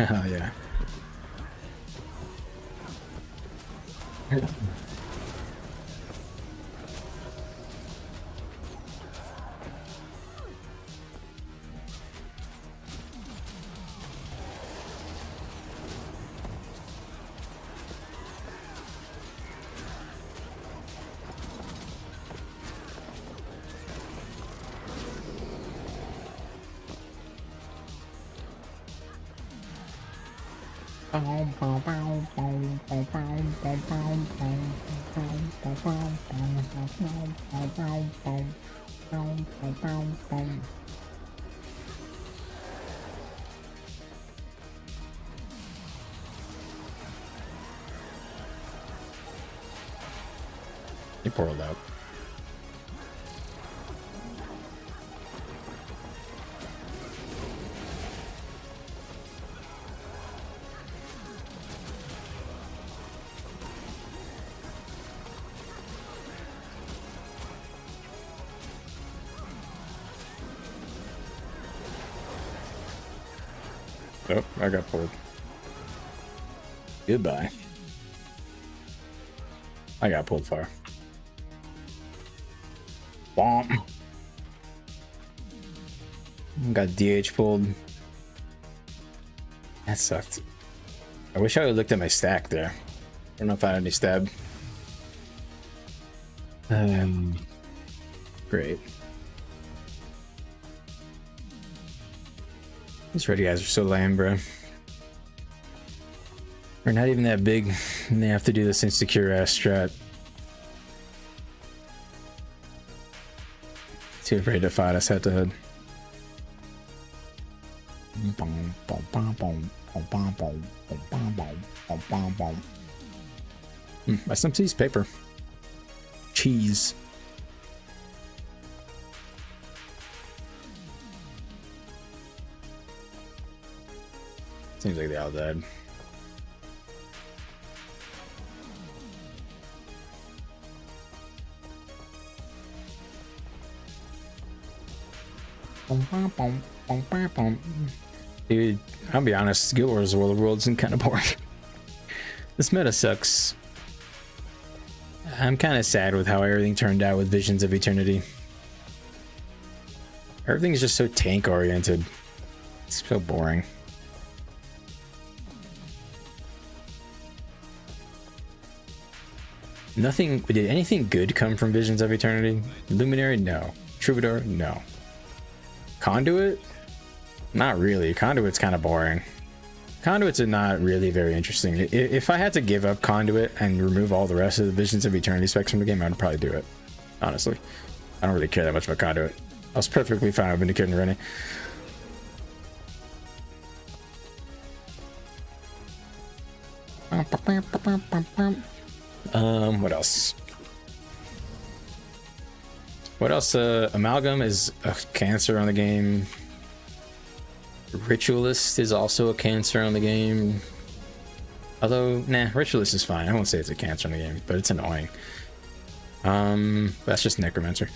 Oh yeah. He portaled out. Oh, I got pulled. Goodbye. I got pulled far. Bomb. Got DH pulled. That sucked. I wish I would have looked at my stack there. I don't know if I had any stab. Great. These ready guys are so lame, bro. They're not even that big, and they have to do this insecure ass strat. Too afraid to fight us head to head. SMC's paper. Cheese. Seems like they all died. Dude, I'll be honest, Guild Wars World of Worlds is kind of boring. This meta sucks. I'm kind of sad with how everything turned out with Visions of Eternity. Everything's just so tank oriented. It's so boring. Nothing. Did anything good come from Visions of Eternity? Luminary? No. Troubadour? No. Conduit? Not really. Conduit's kind of boring. Conduits are not really very interesting. If I had to give up Conduit and remove all the rest of the Visions of Eternity specs from the game, I'd probably do it. Honestly. I don't really care that much about Conduit. I was perfectly fine with Vindicator and Rennie. What else? What else? Amalgam is a cancer on the game. Ritualist is also a cancer on the game. Although, nah, Ritualist is fine. I won't say it's a cancer on the game, but it's annoying. That's just Necromancer.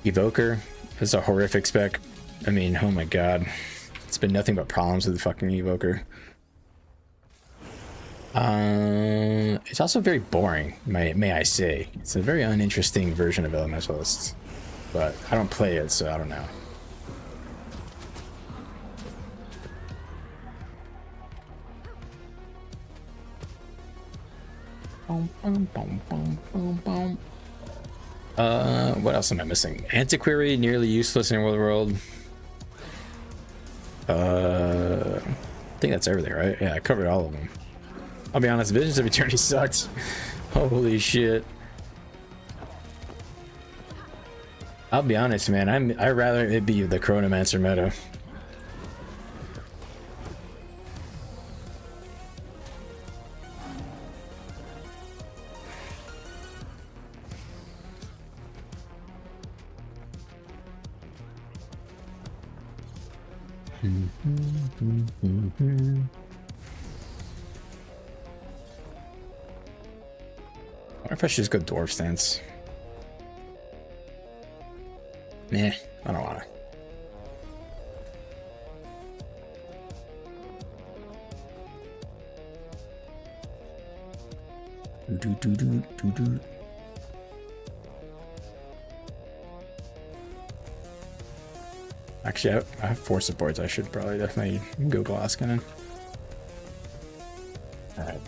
Evoker is a horrific spec. I mean, oh my god. It's been nothing but problems with the fucking Evoker. It's also very boring, may I say. It's a very uninteresting version of Elementalist. But I don't play it, so I don't know. What else am I missing? Antiquary, nearly useless in World of World. I think that's everything, right? Yeah, I covered all of them. I'll be honest, Visions of Eternity sucked. Holy shit. I'll be honest, man. I'd rather it be the Chronomancer meta. I wonder if I should just go dwarf stance. Nah, I don't wanna. Actually, I have 4 supports. I should probably definitely go glass cannon. All right.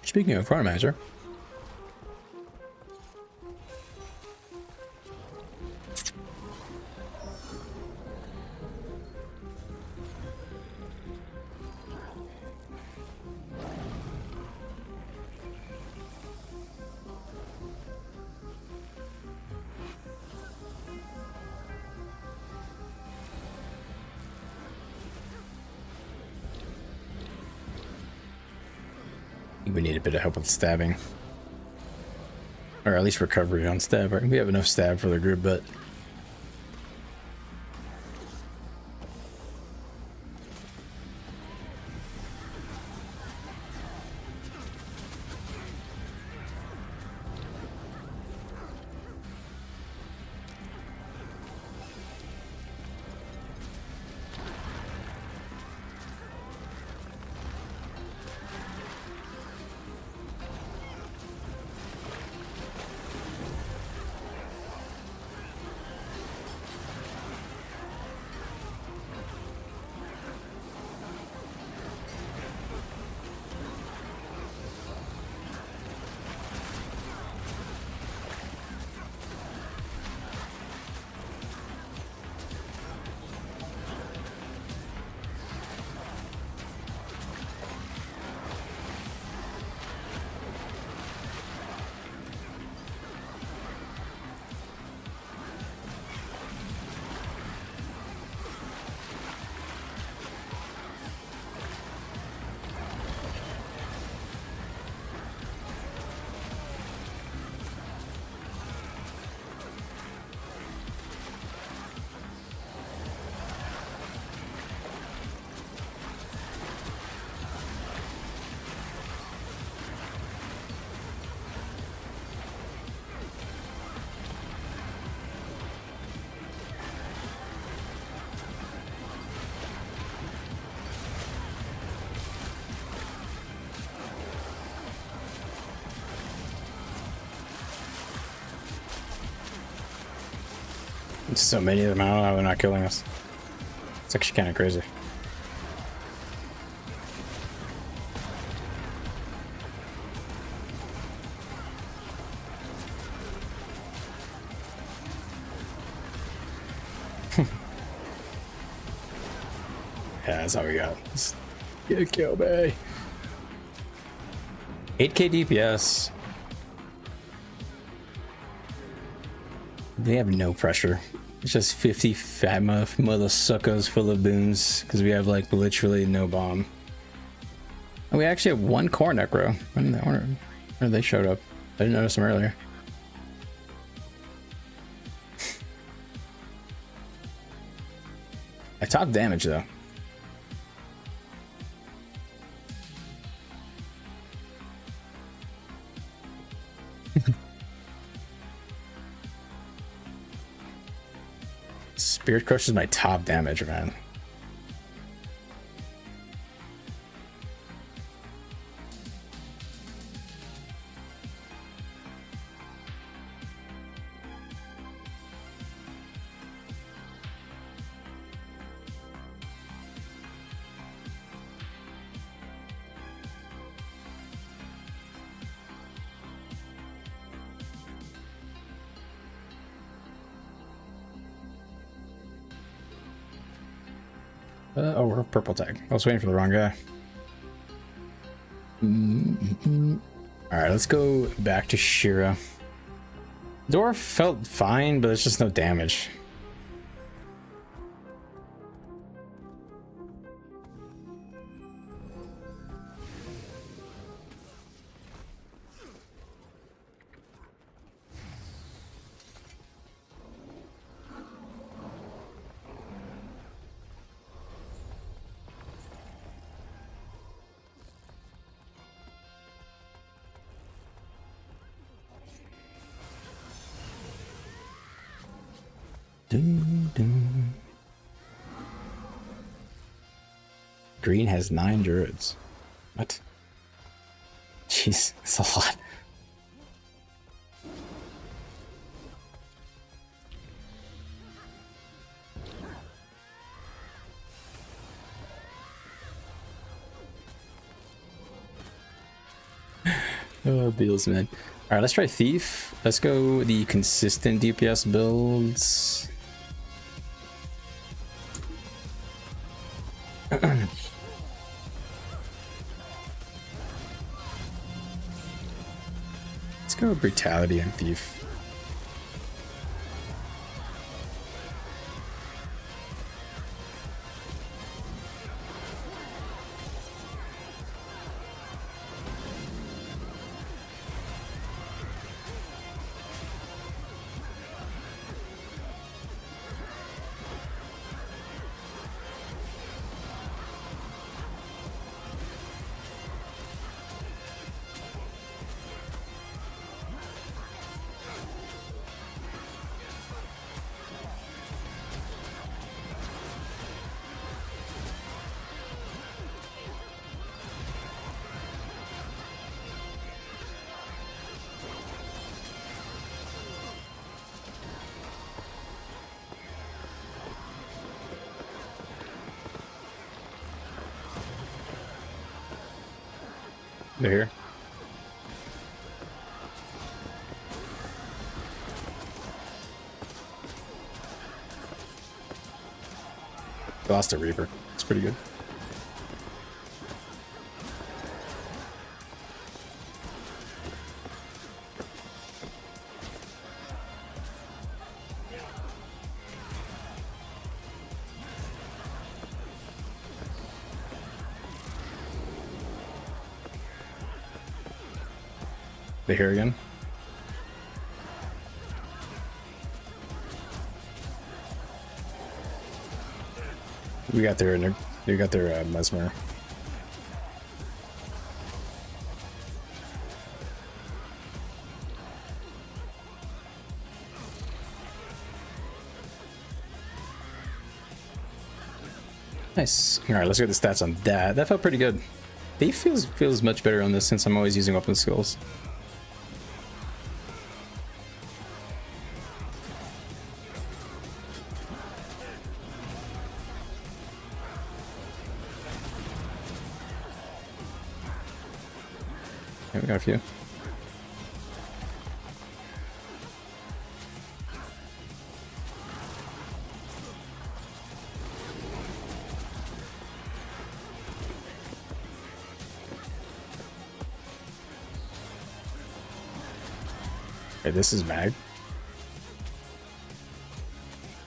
Speaking of Chronomancer, we need a bit of help with stabbing, or at least recovery on stab. We have enough stab for the group, but so many of them. I don't know how they're not killing us. It's actually kind of crazy. Yeah, that's all we got. Let's get a kill, bae. 8k DPS. They have no pressure. It's just 50 fat mother suckers full of boons because we have like literally no bomb. And we actually have 1 core necro. When they showed up. I didn't notice them earlier. I top damage though. Spirit Crush is my top damage, man. Oh, we're purple tag. I was waiting for the wrong guy. All right, let's go back to Shira. Door felt fine, but there's just no damage. Green has 9 druids. What? Jeez, that's a lot. Oh, Beals, man. Alright, let's try Thief. Let's go the consistent DPS builds. Let's go with Brutality and Thief. They're here. Lost a Reaper. It's pretty good. They here again. We got their mesmer. Nice. All right, let's get the stats on that. That felt pretty good. He feels much better on this since I'm always using weapon skills. Okay, we got a few. Okay, this is mag.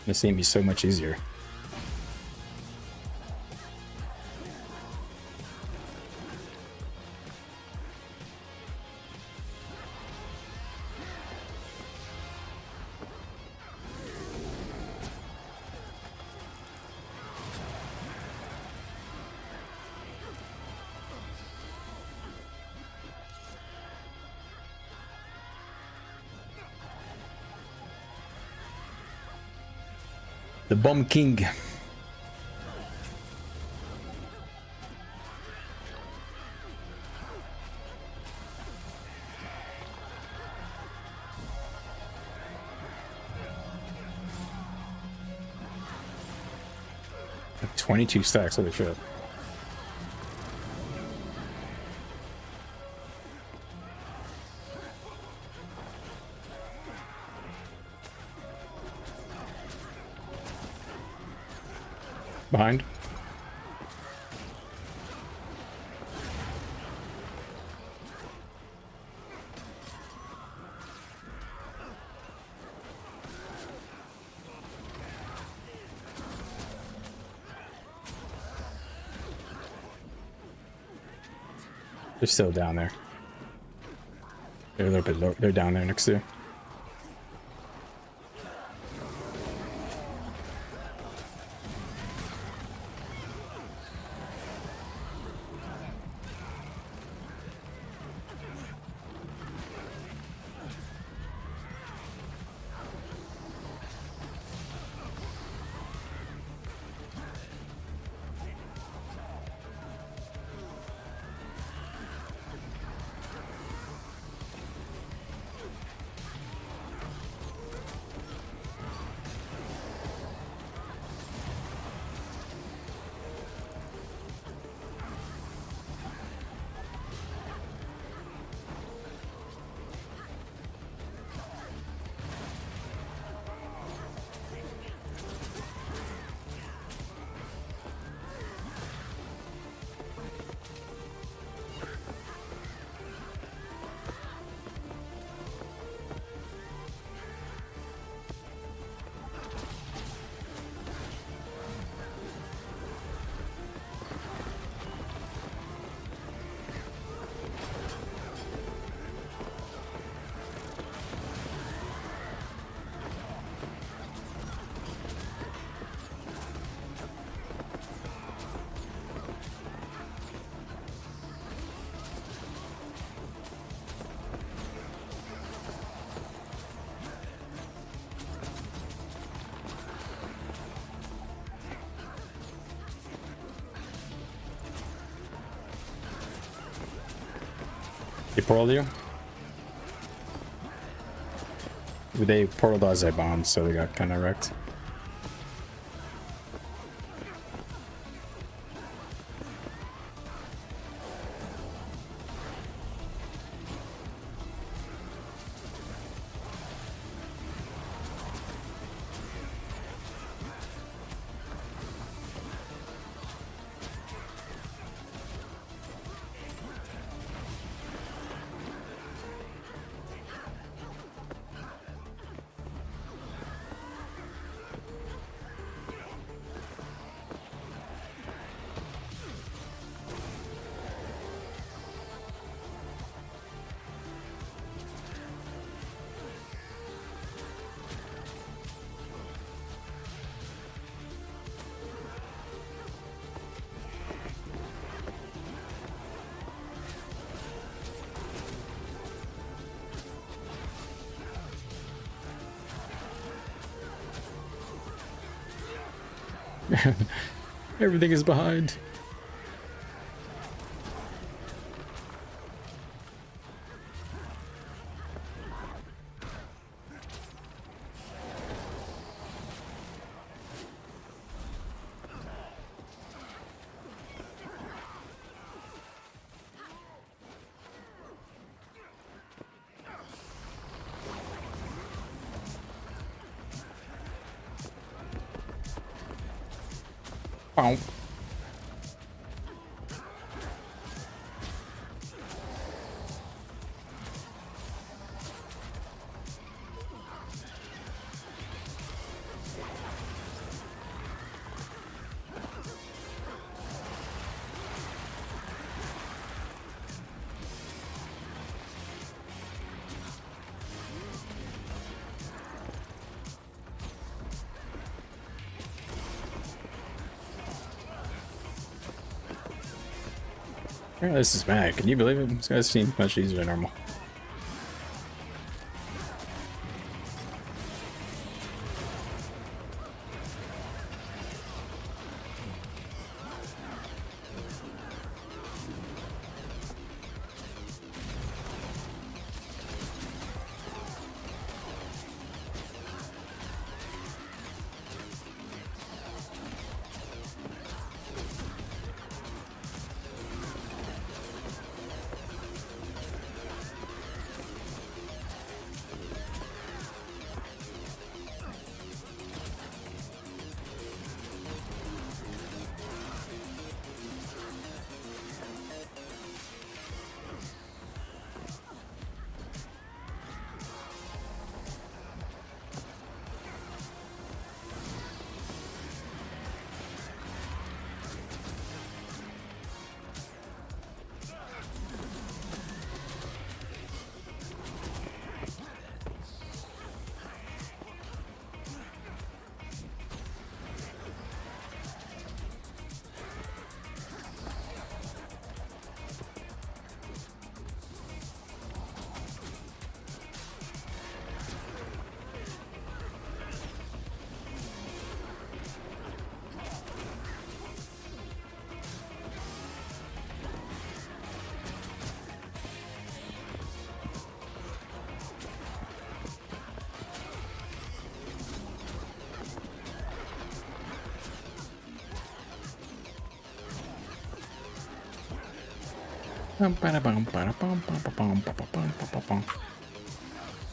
This seems to be so much easier. The Bomb King. Like 22 stacks, holy shit. Behind. They're still down there. They're a little bit low. They're down there next to you. They portaled you? They portaled as I bombed, so they got kind of wrecked. Everything is behind. Wow. Oh, this is mad. Can you believe it? This guy's seems much easier than normal.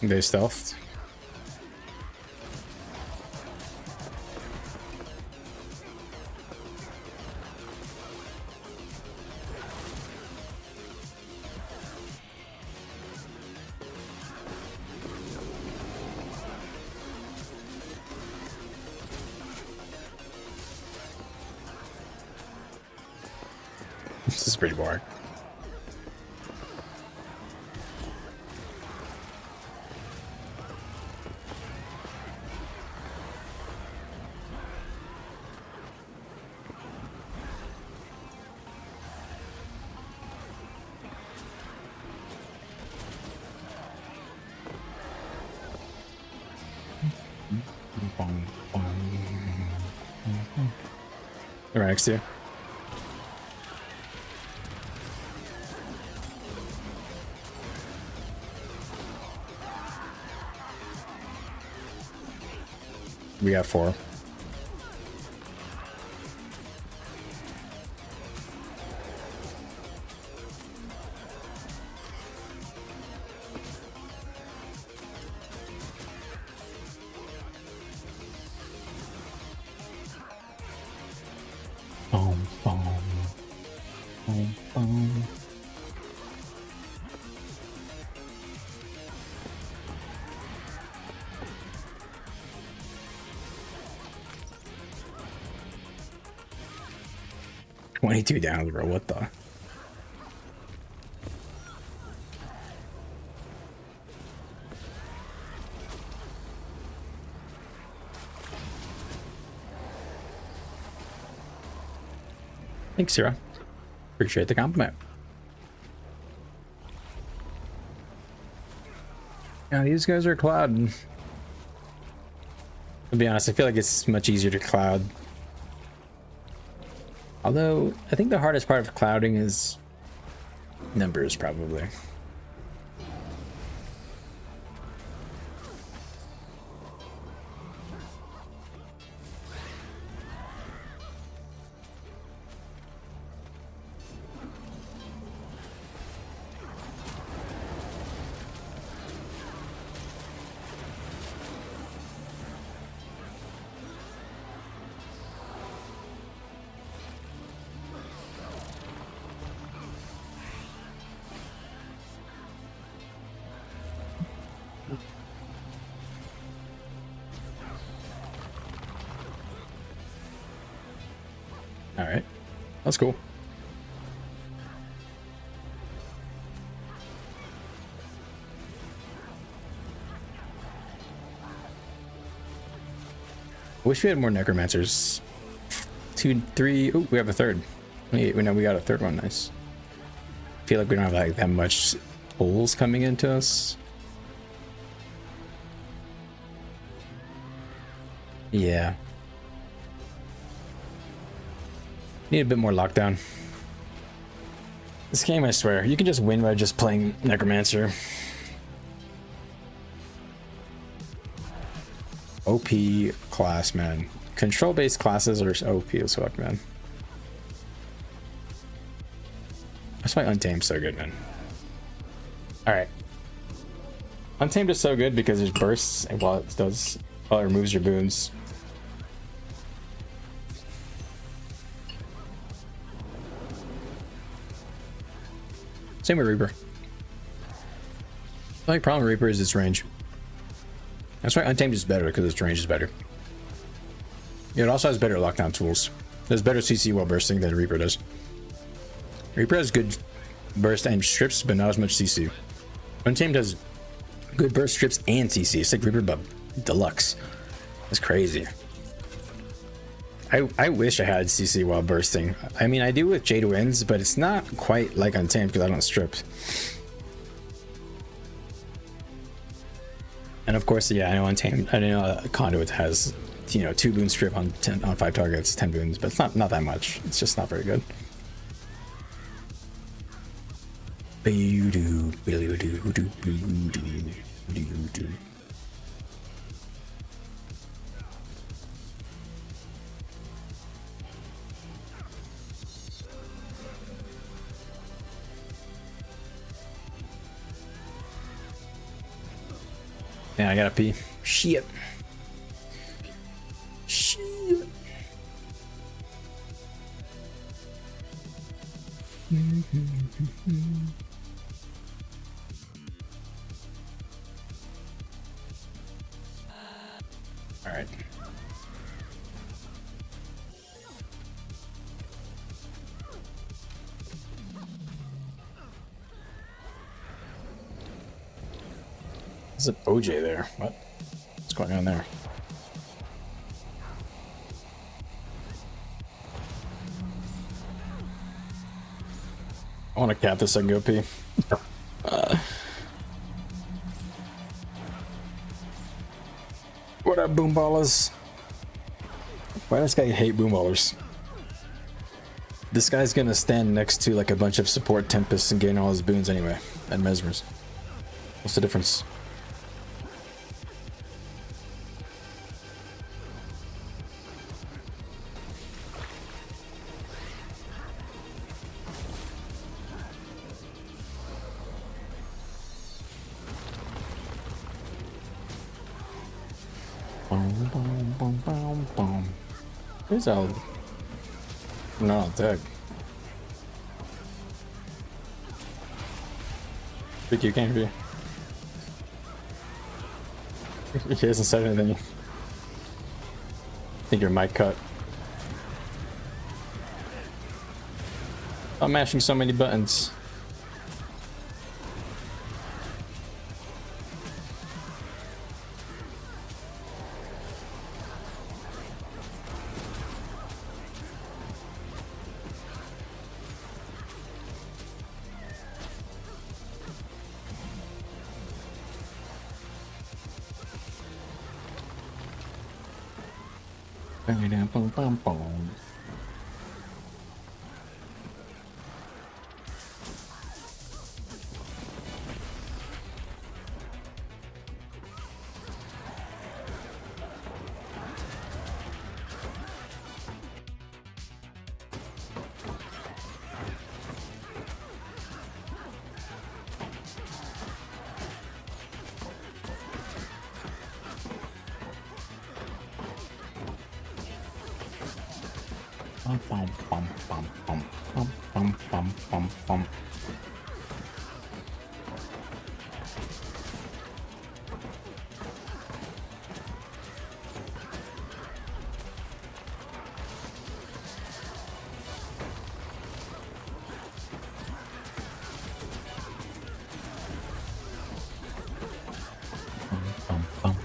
They stealthed. This is pretty boring. They're right next to you. We got 4. Boom, boom, boom, boom. $22 down, bro. What the? Thanks, Sarah. Appreciate the compliment. Yeah, these guys are cloud. To be honest, I feel like it's much easier to cloud. Although, I think the hardest part of clouding is numbers, probably. All right, that's cool. Wish we had more necromancers. 2, 3. Oh, we have a third. We know we got a third one. Nice. Feel like we don't have like that much pulls coming into us. Yeah. Need a bit more lockdown. This game, I swear, you can just win by just playing Necromancer. OP class, man. Control-based classes are OP as fuck, man. That's why Untamed's so good, man. Alright. Untamed is so good because it bursts and while it removes your boons. Same with Reaper. The only problem with Reaper is its range. That's why Untamed is better, because its range is better. It also has better lockdown tools. It has better CC while bursting than Reaper does. Reaper has good burst and strips, but not as much CC. Untamed has good burst, strips, and CC. It's like Reaper, but deluxe. It's crazy. I wish I had CC while bursting. I mean, I do with Jade Winds, but it's not quite like Untamed because I don't strip. And of course, yeah, I know Untamed. I know Conduit has, 2 boon strip on 5 targets, 10 boons, but it's not that much. It's just not very good. Yeah, I gotta pee. Shit. Shit. All right. There's an OJ there. What? What's going on there? I want to cap this so I can go pee. What up, boomballers? Why does this guy hate boomballers? This guy's gonna stand next to like a bunch of support tempests and gain all his boons anyway, and mesmers. What's the difference? Who's out? No, deck. Think you can't be. He hasn't said anything. I think your mic cut. I'm mashing so many buttons. Boom, boom, boom. Bum, bum, bum, bum, bum, bum, bum, bum, bum, bum. Bum, bum.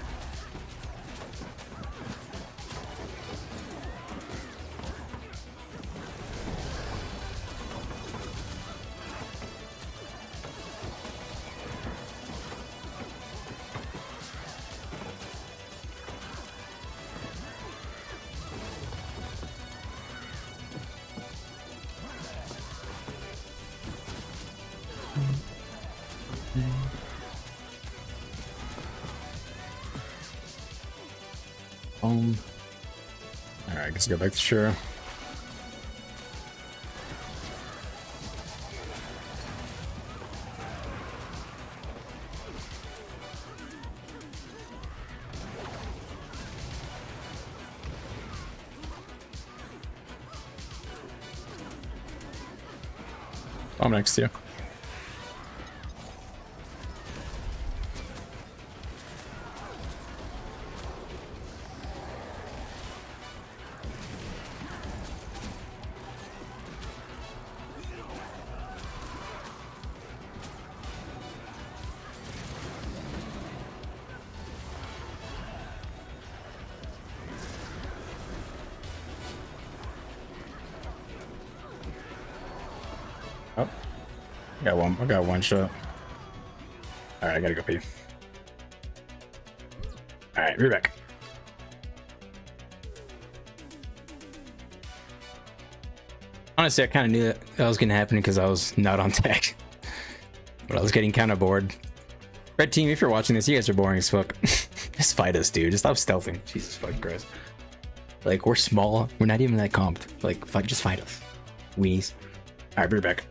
Alright, I guess go back to Shura. I'm next to you. Oh, I got one shot. All right, I gotta go pee. All right, we're back. Honestly, I kind of knew that was gonna happen because I was not on tech, but I was getting kind of bored. Red team, if you're watching this, you guys are boring as fuck. Just fight us, dude. Just stop stealthing. Jesus fucking Christ. Like, we're small. We're not even that comped. Like, just fight us. Weenies. All right, we're back.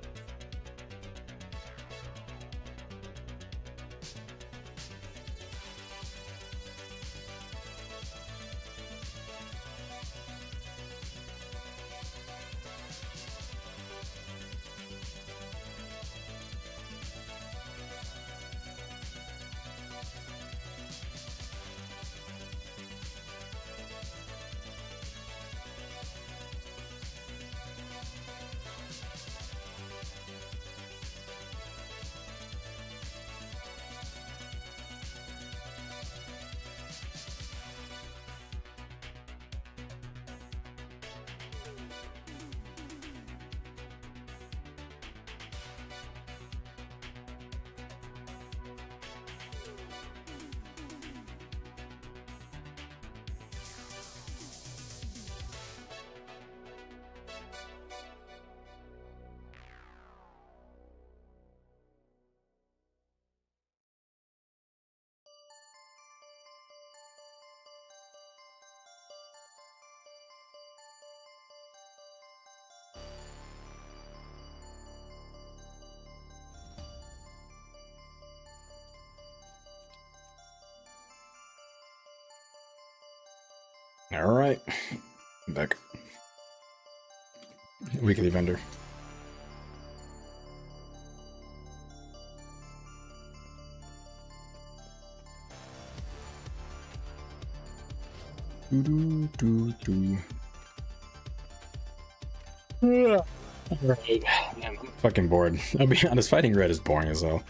All right, I'm back. Weekly vendor. Right. Man, I'm fucking bored. I'll be honest, fighting red is boring as hell.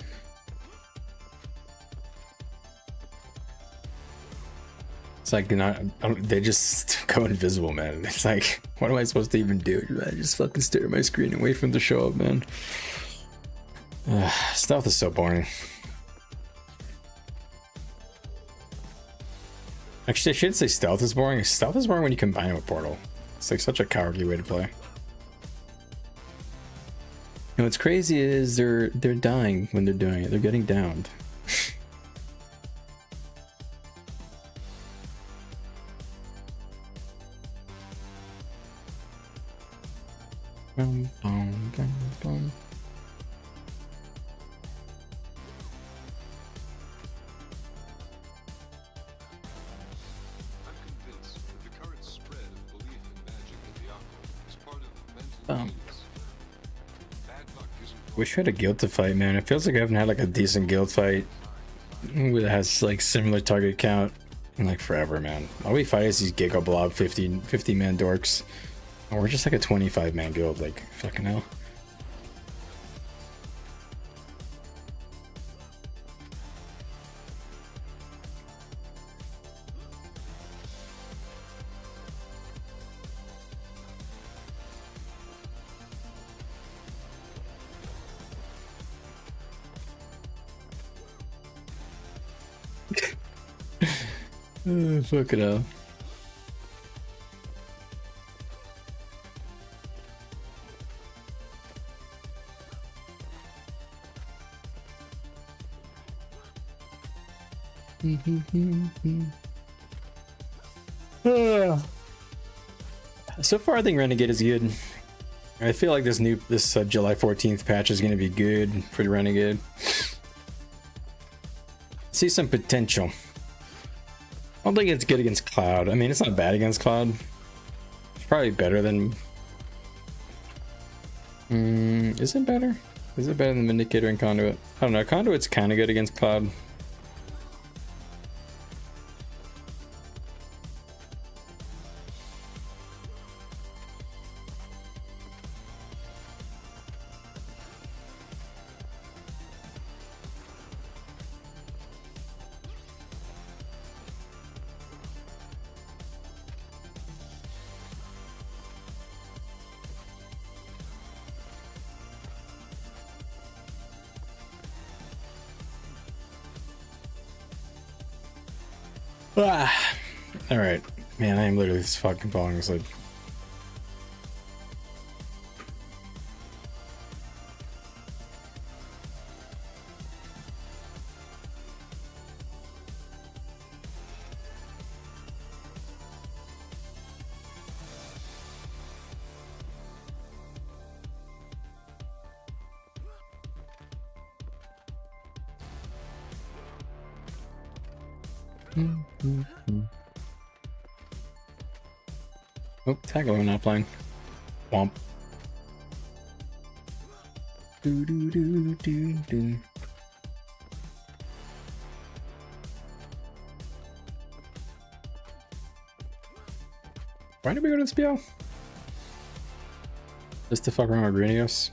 It's like they just go invisible, man. It's like, what am I supposed to even do? I just fucking stare at my screen and wait for them to show up, man. Stealth is so boring. Actually, I shouldn't say stealth is boring. Stealth is boring when you combine it with portal. It's like such a cowardly way to play. And what's crazy is they're dying when they're doing it. They're getting downed. Bum, bum, bum, bum. I'm convinced that the current spread of belief in magic in the occult is part of mental illness. Bad luck isn't Wish we had a guild to fight, man. It feels like I haven't had like a decent guild fight that has like similar target count in like forever, man. All we fight is these Giga Blob 50 man dorks. And we're just like a 25 man guild, like fucking hell. Fuck it up. So far, I think Renegade is good. I feel like this July 14th patch is going to be good for the Renegade. See some potential. I don't think it's good against Cloud. I mean, it's not bad against Cloud. It's probably better than... is it better? Is it better than Vindicator and Conduit? I don't know. Conduit's kind of good against Cloud. Ah. All right, man. I am literally just fucking falling asleep. Oh, Tackle not playing. Womp. Do do do do do. Why did we go to this BO? Just to fuck around with Greenios?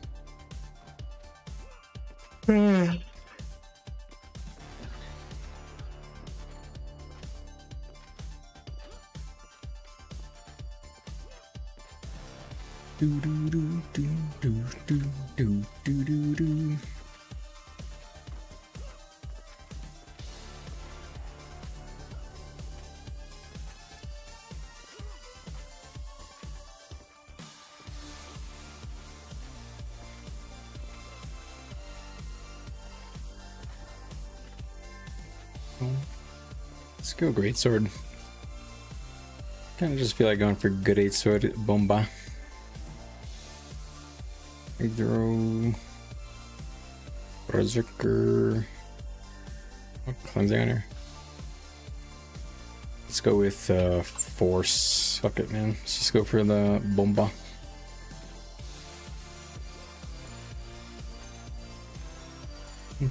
Do do do do do do do do do do. Let's go greatsword. Kind of just feel like going for good 8-sword bomba. Hydro, Berserker, cleansing on her. Let's go with force. Fuck it, man. Let's just go for the bomba. Do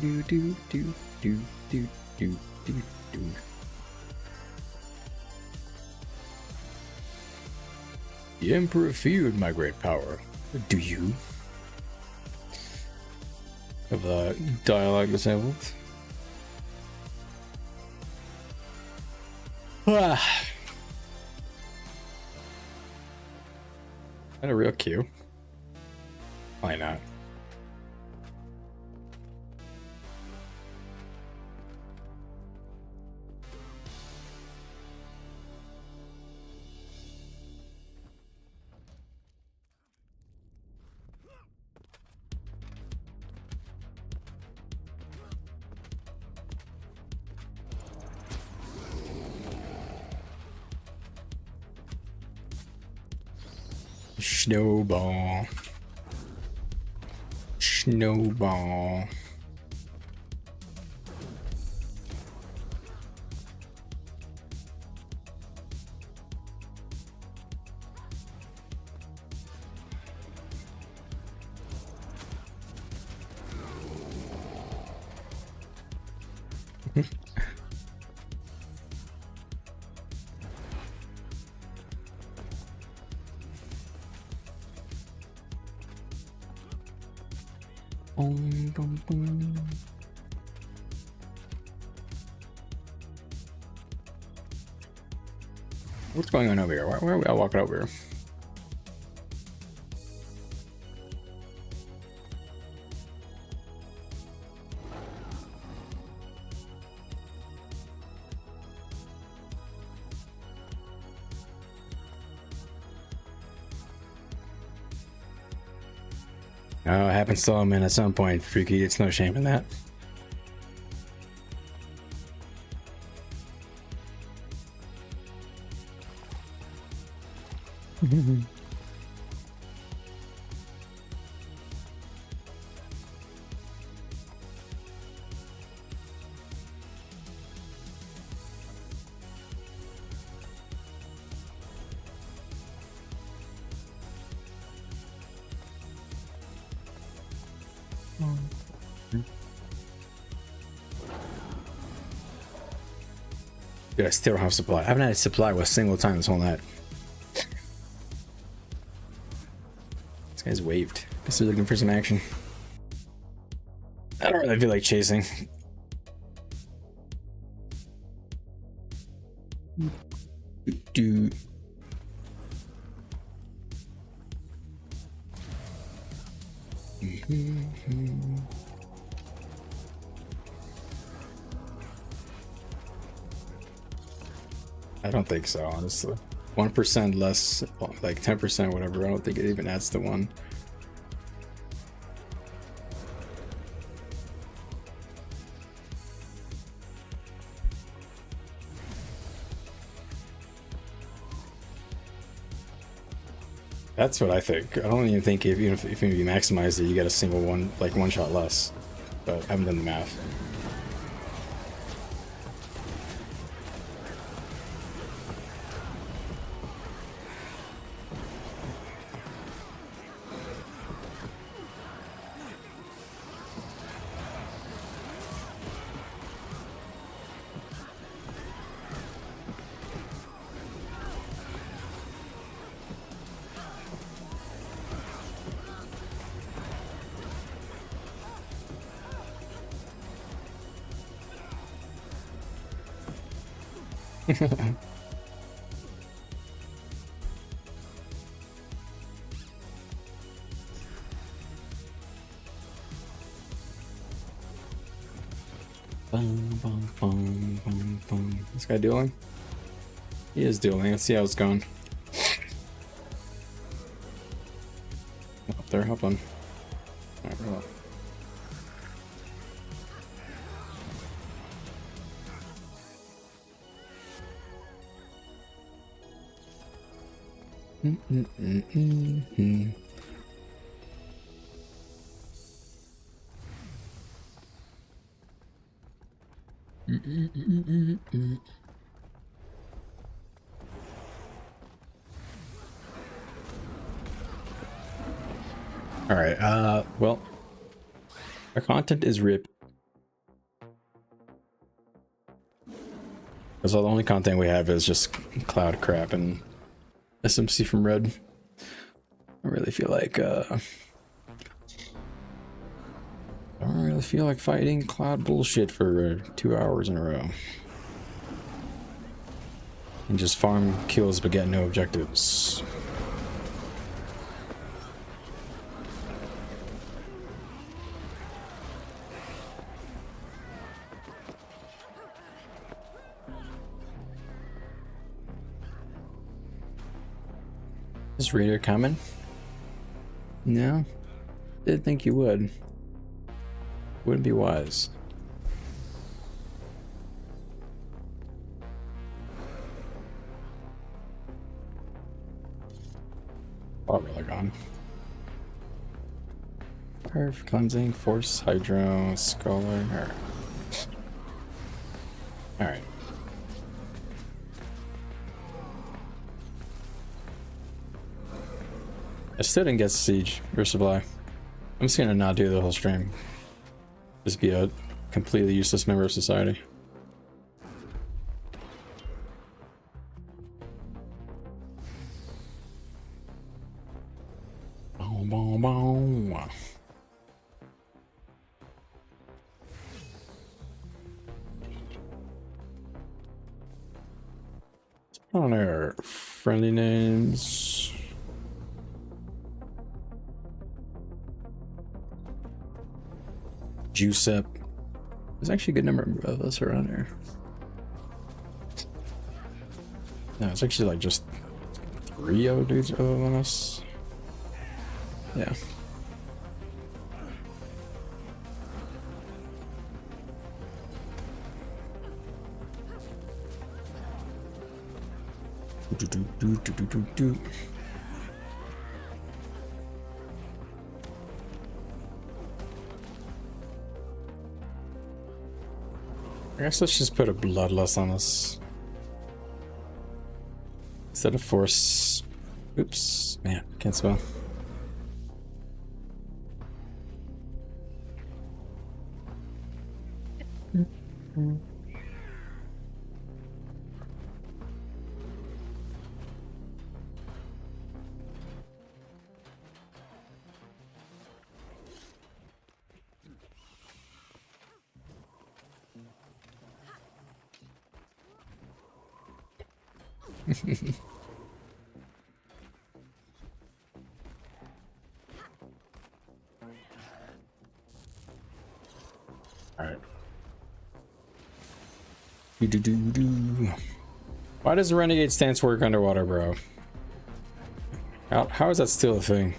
do do do do do do do do. The Emperor feared my great power. Do you? Have the dialogue disabled. Ah. Is that a real queue? Why not? Snowball. Snowball. What's going on over here? Why are we all walking over here? Oh, it happens to all men at some point, Freaky. It's no shame in that. Dude, I still don't have supply. I haven't had a supply a single time this whole night. This guy's waved. Guess they're looking for some action. I don't really feel like chasing. Dude. I don't think so, honestly. 1% less, like 10%, whatever. I don't think it even adds to 1. That's what I think. I don't even think if you maximize it, you get a single one shot less. But I haven't done the math. This guy dueling? He is dueling. Let's see how it's going. Up there, hop on. Alright, roll up. All right. Well, our content is RIP. Because all the only content we have is just cloud crap and SMC from Red. I really feel like I don't really feel like fighting cloud bullshit for 2 hours in a row. And just farm kills but get no objectives. Is Raider coming? No? Didn't think you would. Wouldn't be wise. Oh, really gone. Perf, cleansing, force, hydro, scholar. Alright. I still didn't get siege or supply. I'm just gonna not do the whole stream. Just be a completely useless member of society. Boom, boom, boom. On our friendly names. Juice up. There's actually a good number of us around here. No, it's actually like just 3 dudes other than us. Yeah. I guess let's just put a bloodlust on us instead of force. Oops, man, can't spell. Alright. Why does the renegade stance work underwater, bro? How is that still a thing?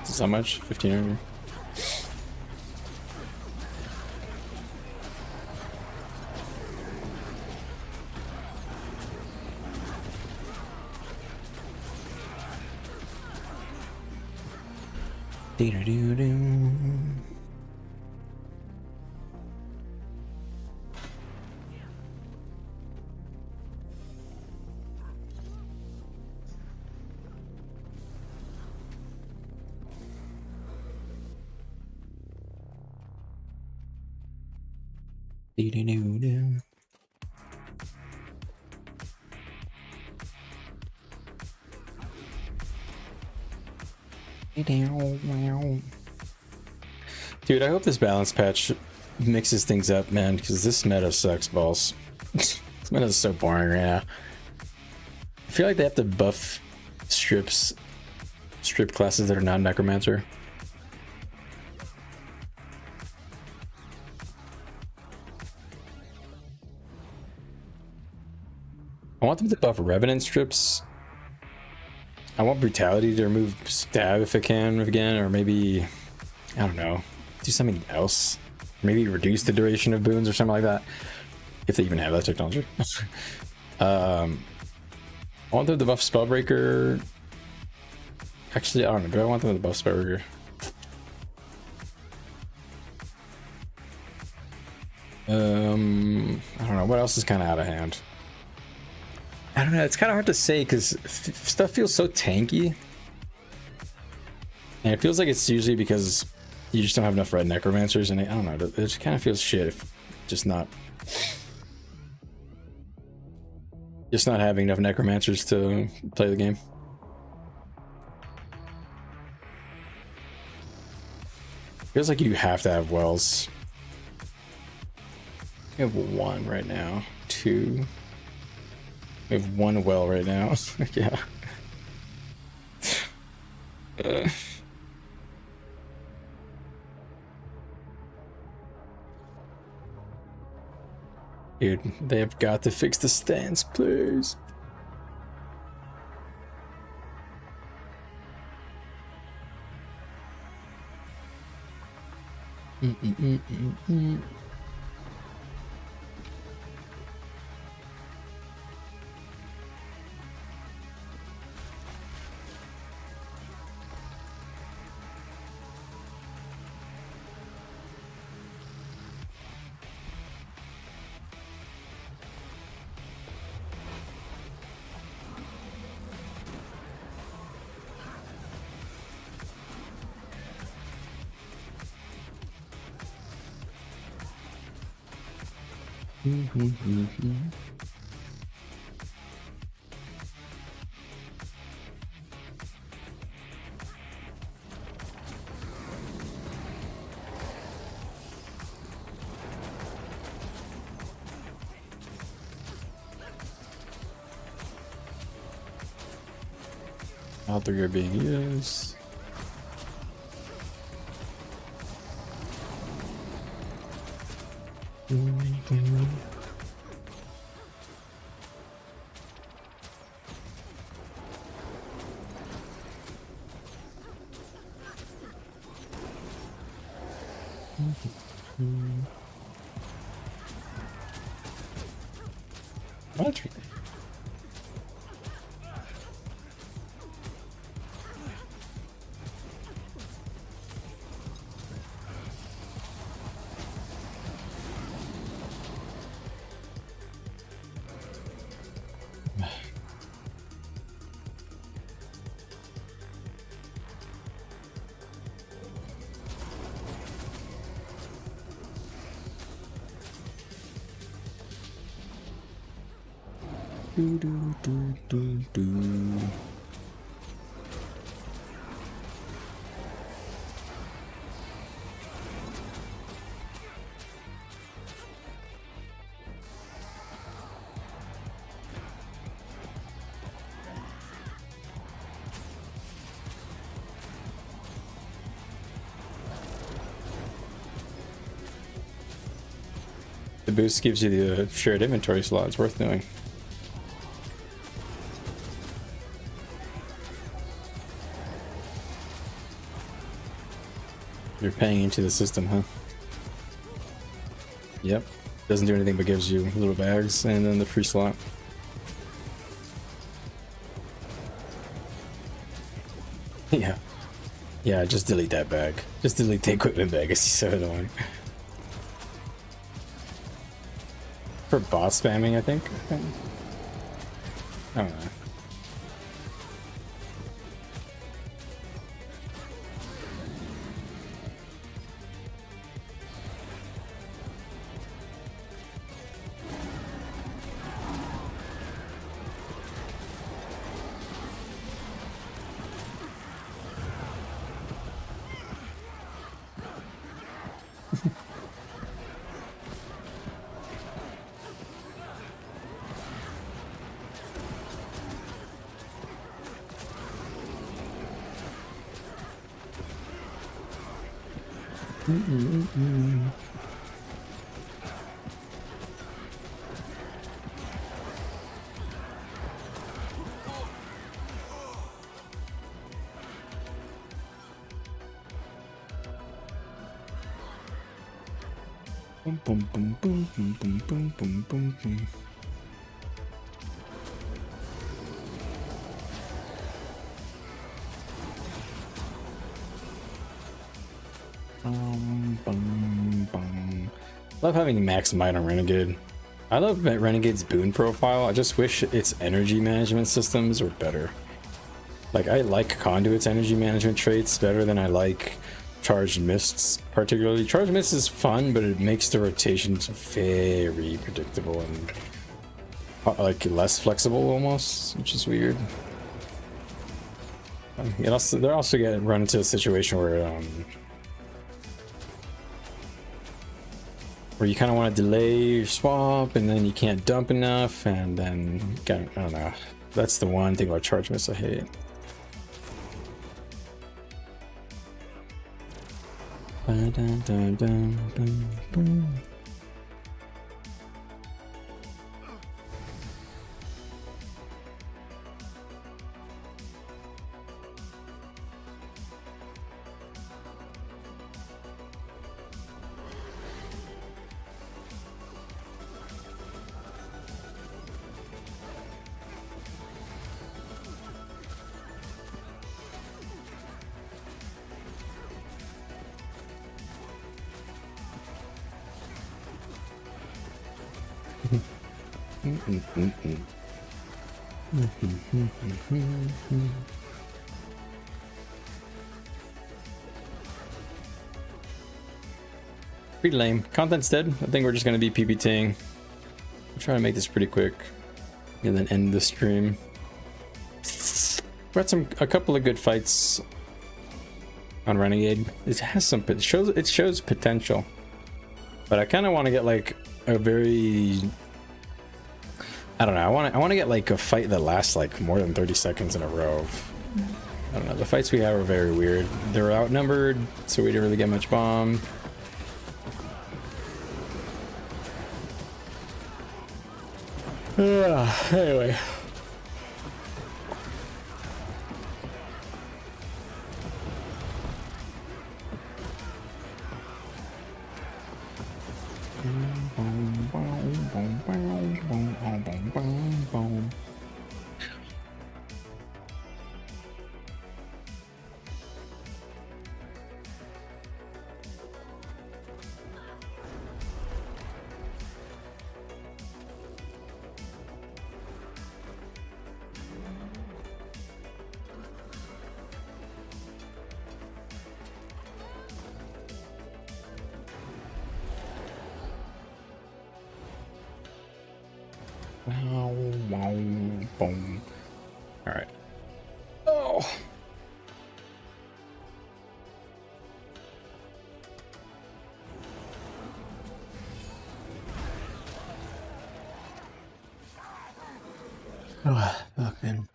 So much? 1500. Doo-doo-doo-doo. Doo-doo-doo-doo. Dude, I hope this balance patch mixes things up, man, because this meta sucks balls. This meta is so boring right now. I feel like they have to buff strip classes that are not necromancer. I want them to buff Revenant strips. I want brutality to remove stab if it can again, or maybe, I don't know, do something else. Maybe reduce the duration of boons or something like that, if they even have that technology. I want them to buff Spellbreaker. Actually, I don't know. Do I want them to buff Spellbreaker? I don't know. What else is kind of out of hand? I don't know. It's kind of hard to say because stuff feels so tanky. And it feels like it's usually because you just don't have enough red necromancers, and I don't know. It just kind of feels shit if just not having enough necromancers to play the game. Feels like you have to have wells. We have 1 right now. 2. We have 1 well right now. Yeah. Dude, they have got to fix the stance, please. All 3 are being used. What? Do, do, do, do, do. The boost gives you the shared inventory slot. It's worth doing. You're paying into the system, huh? Yep. Doesn't do anything but gives you little bags and then the free slot. Yeah. Yeah, just delete that bag. Just delete the equipment bag. It's so annoying. For bot spamming, I think. I don't know. Boom, boom, boom, boom, boom, boom, boom, boom, boom, boom. Bum, bum. Love having max might on Renegade. I love Renegade's boon profile. I just wish its energy management systems were better. Like, I like Conduit's energy management traits better than I like Charged Mists, particularly. Charged Mists is fun, but it makes the rotations very predictable and like less flexible almost, which is weird. They're also getting run into a situation where you kind of want to delay your swap, and then you can't dump enough, and then I don't know. That's the one thing about Charge Mists I hate. Pretty lame. Content's dead. I think we're just gonna be PBTing. I'm trying to make this pretty quick and then end the stream. We had a couple of good fights on Renegade. It shows potential, but I kind of want to get like a very, I don't know. I want to get like a fight that lasts like more than 30 seconds in a row. I don't know. The fights we have are very weird. They were outnumbered, so we didn't really get much bomb. Anyway. Boom. All right. Oh. Oh, fuck, man.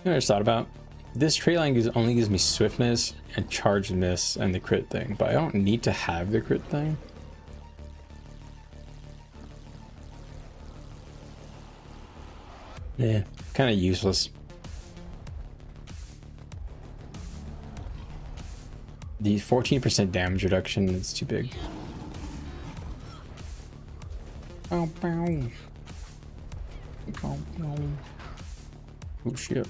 I just thought about this trait line only gives me swiftness and charge miss and the crit thing, but I don't need to have the crit thing. Yeah, kind of useless. The 14% damage reduction is too big. Oh, oh shit.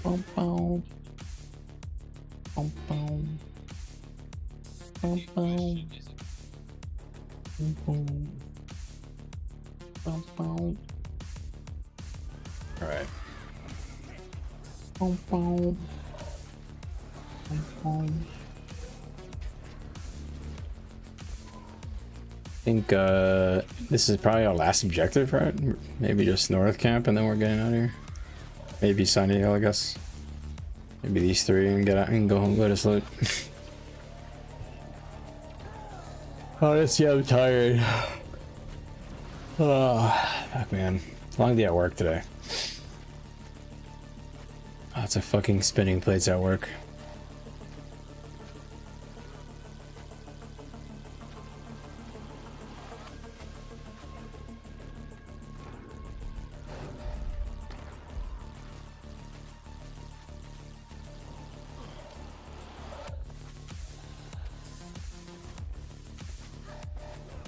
Bum, bum. Bum, bum. Bum, bum. Bum, bum. Bum, bum. All right. Bum, bum. Bum, bum. I think this is probably our last objective, right? Maybe just North Camp and then we're getting out of here. Maybe Sunny Hill, I guess. Maybe these three and get out and go home, go to sleep. Honestly, I'm tired. Oh, fuck, man. Long day at work today. Lots of fucking spinning plates at work.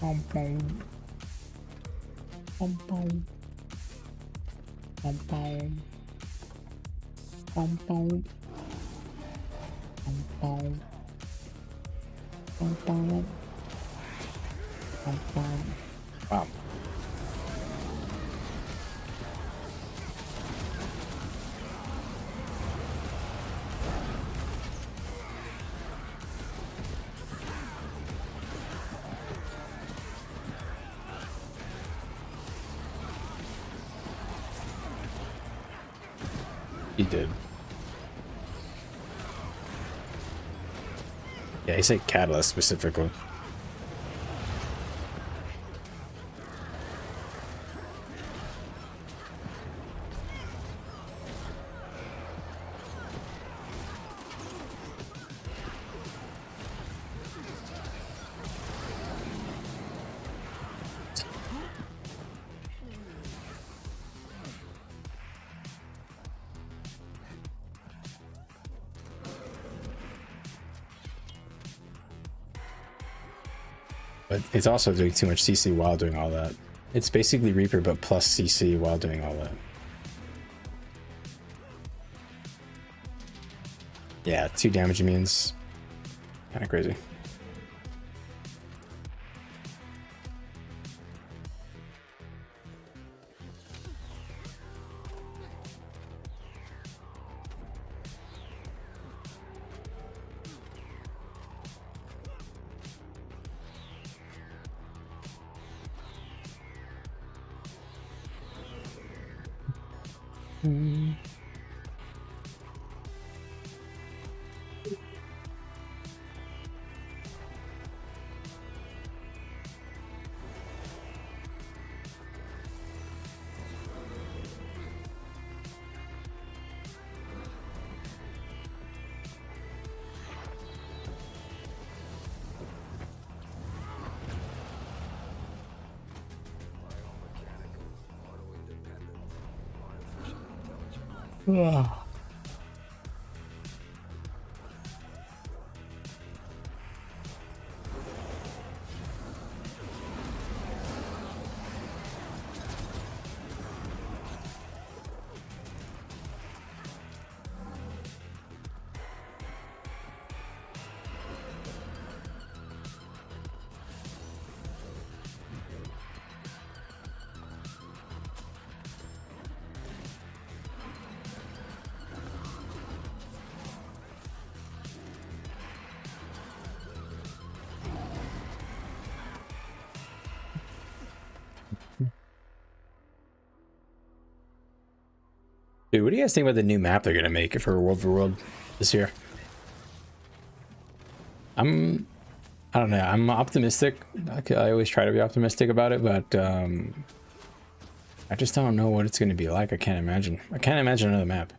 Bum, bum. Bum, bum. Bum, bum. Bum, bum. Bum, bum. Bum, bum. Bum, bum. Wow. He did. Yeah, he said catalyst specifically. But it's also doing too much CC while doing all that. It's basically Reaper but plus CC while doing all that. Yeah, 2 damage means kind of crazy. Dude, what do you guys think about the new map they're gonna make for World for World this year? I don't know. I'm optimistic. I always try to be optimistic about it, but I just don't know what it's gonna be like. I can't imagine. I can't imagine another map.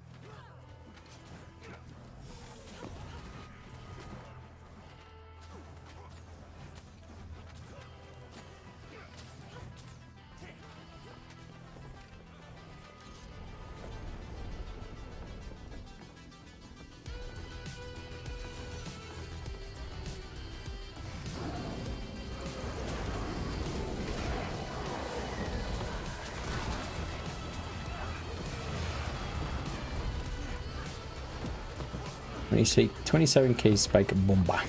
27k spike bomba.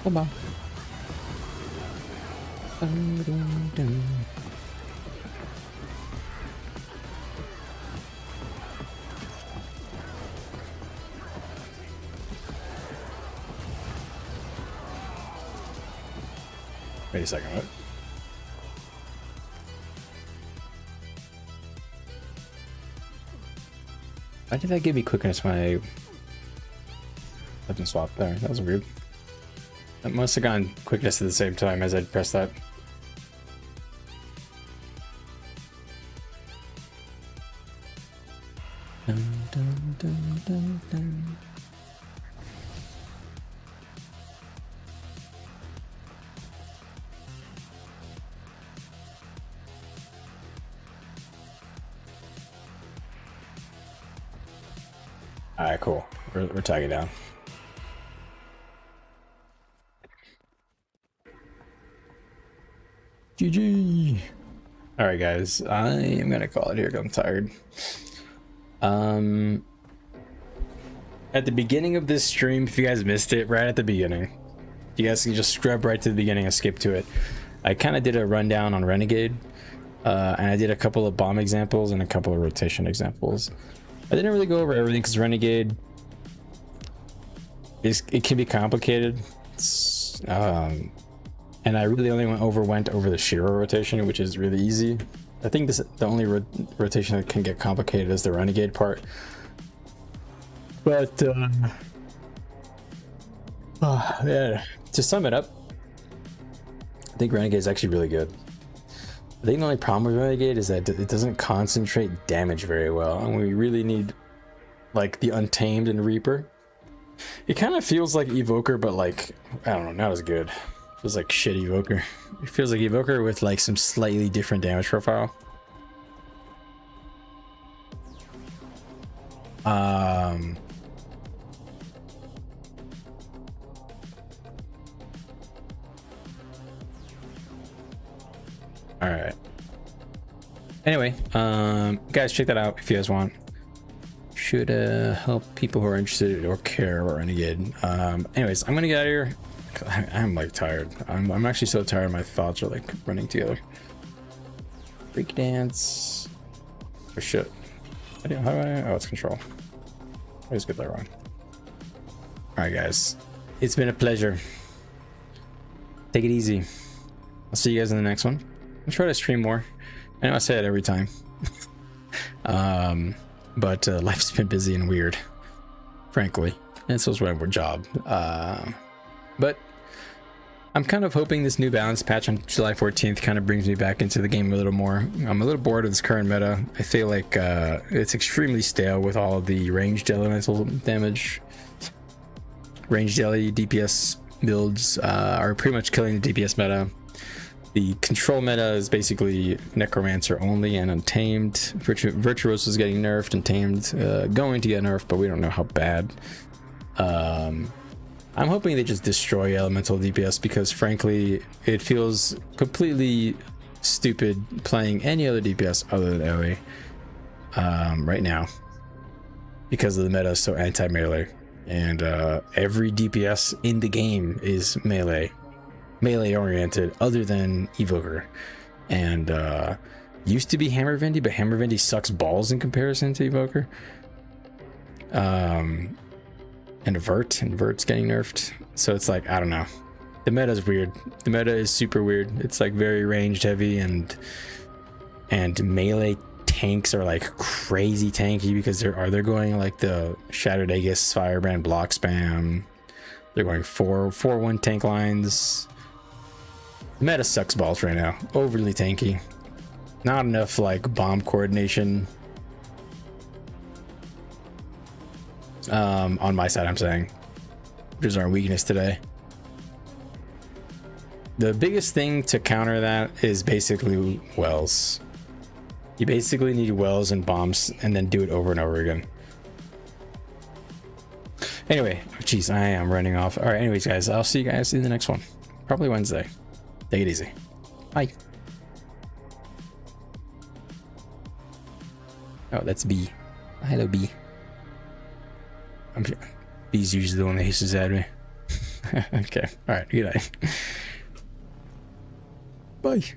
Bomba. Dun, dun, dun. Wait a second, what? Why did that give me quickness when I weapon swap there? That was weird. That must have gone quickness at the same time as I'd pressed that. Dun, dun, dun, dun, dun. All right, cool. We're tagging down. GG. All right, guys. I am gonna call it here. 'Cause I'm tired. At the beginning of this stream, if you guys missed it, right at the beginning, you guys can just scrub right to the beginning and skip to it. I kind of did a rundown on Renegade, and I did a couple of bomb examples and a couple of rotation examples. I didn't really go over everything because Renegade it can be complicated. And I really only went over the Shiro rotation, which is really easy. I think the only rotation that can get complicated is the Renegade part. But yeah, to sum it up, I think Renegade is actually really good. I think the only problem with Renegade is that it doesn't concentrate damage very well, and we really need like the Untamed and Reaper. It kind of feels like Evoker, but like, I don't know, not as good. It feels like shit Evoker. It feels like Evoker with like some slightly different damage profile. All right. Anyway, guys, check that out if you guys want. Should help people who are interested or care about Renegade. Anyways, I'm gonna get out of here. I'm like tired. I'm actually so tired. My thoughts are like running together. Freak dance. Oh shit. How do I? Oh, it's control. I always get that wrong. All right, guys. It's been a pleasure. Take it easy. I'll see you guys in the next one. I'll try to stream more. I know I say it every time. But life's been busy and weird, frankly. And so is my job. But I'm kind of hoping this new balance patch on July 14th kind of brings me back into the game a little more. I'm a little bored of this current meta. I feel like it's extremely stale with all of the ranged elemental damage. Ranged LE DPS builds are pretty much killing the DPS meta. The control meta is basically Necromancer only and Untamed. Virtuoso is getting nerfed, Untamed going to get nerfed, but we don't know how bad. I'm hoping they just destroy elemental DPS because frankly it feels completely stupid playing any other DPS other than LA right now because the meta is so anti-melee, and every DPS in the game is melee oriented other than Evoker, and used to be Hammer Vendi, but Hammer Vendi sucks balls in comparison to Evoker. And Vert's getting nerfed, so it's like, I don't know, the meta is weird. The meta is super weird. It's like very ranged heavy, and melee tanks are like crazy tanky because they're going like the Shattered Aegis Firebrand block spam. They're going 4-1 tank lines. The meta sucks balls right now. Overly tanky. Not enough like bomb coordination. On my side, I'm saying, which is our weakness today. The biggest thing to counter that is basically wells. You basically need wells and bombs and then do it over and over again. Anyway, jeez, I am running off. All right, anyways, guys, I'll see you guys in the next one. Probably Wednesday. Take it easy. Bye. Oh, that's B. Hello, B. I'm sure. He's usually the one that hisses at me. Okay. All right. Good night. Bye.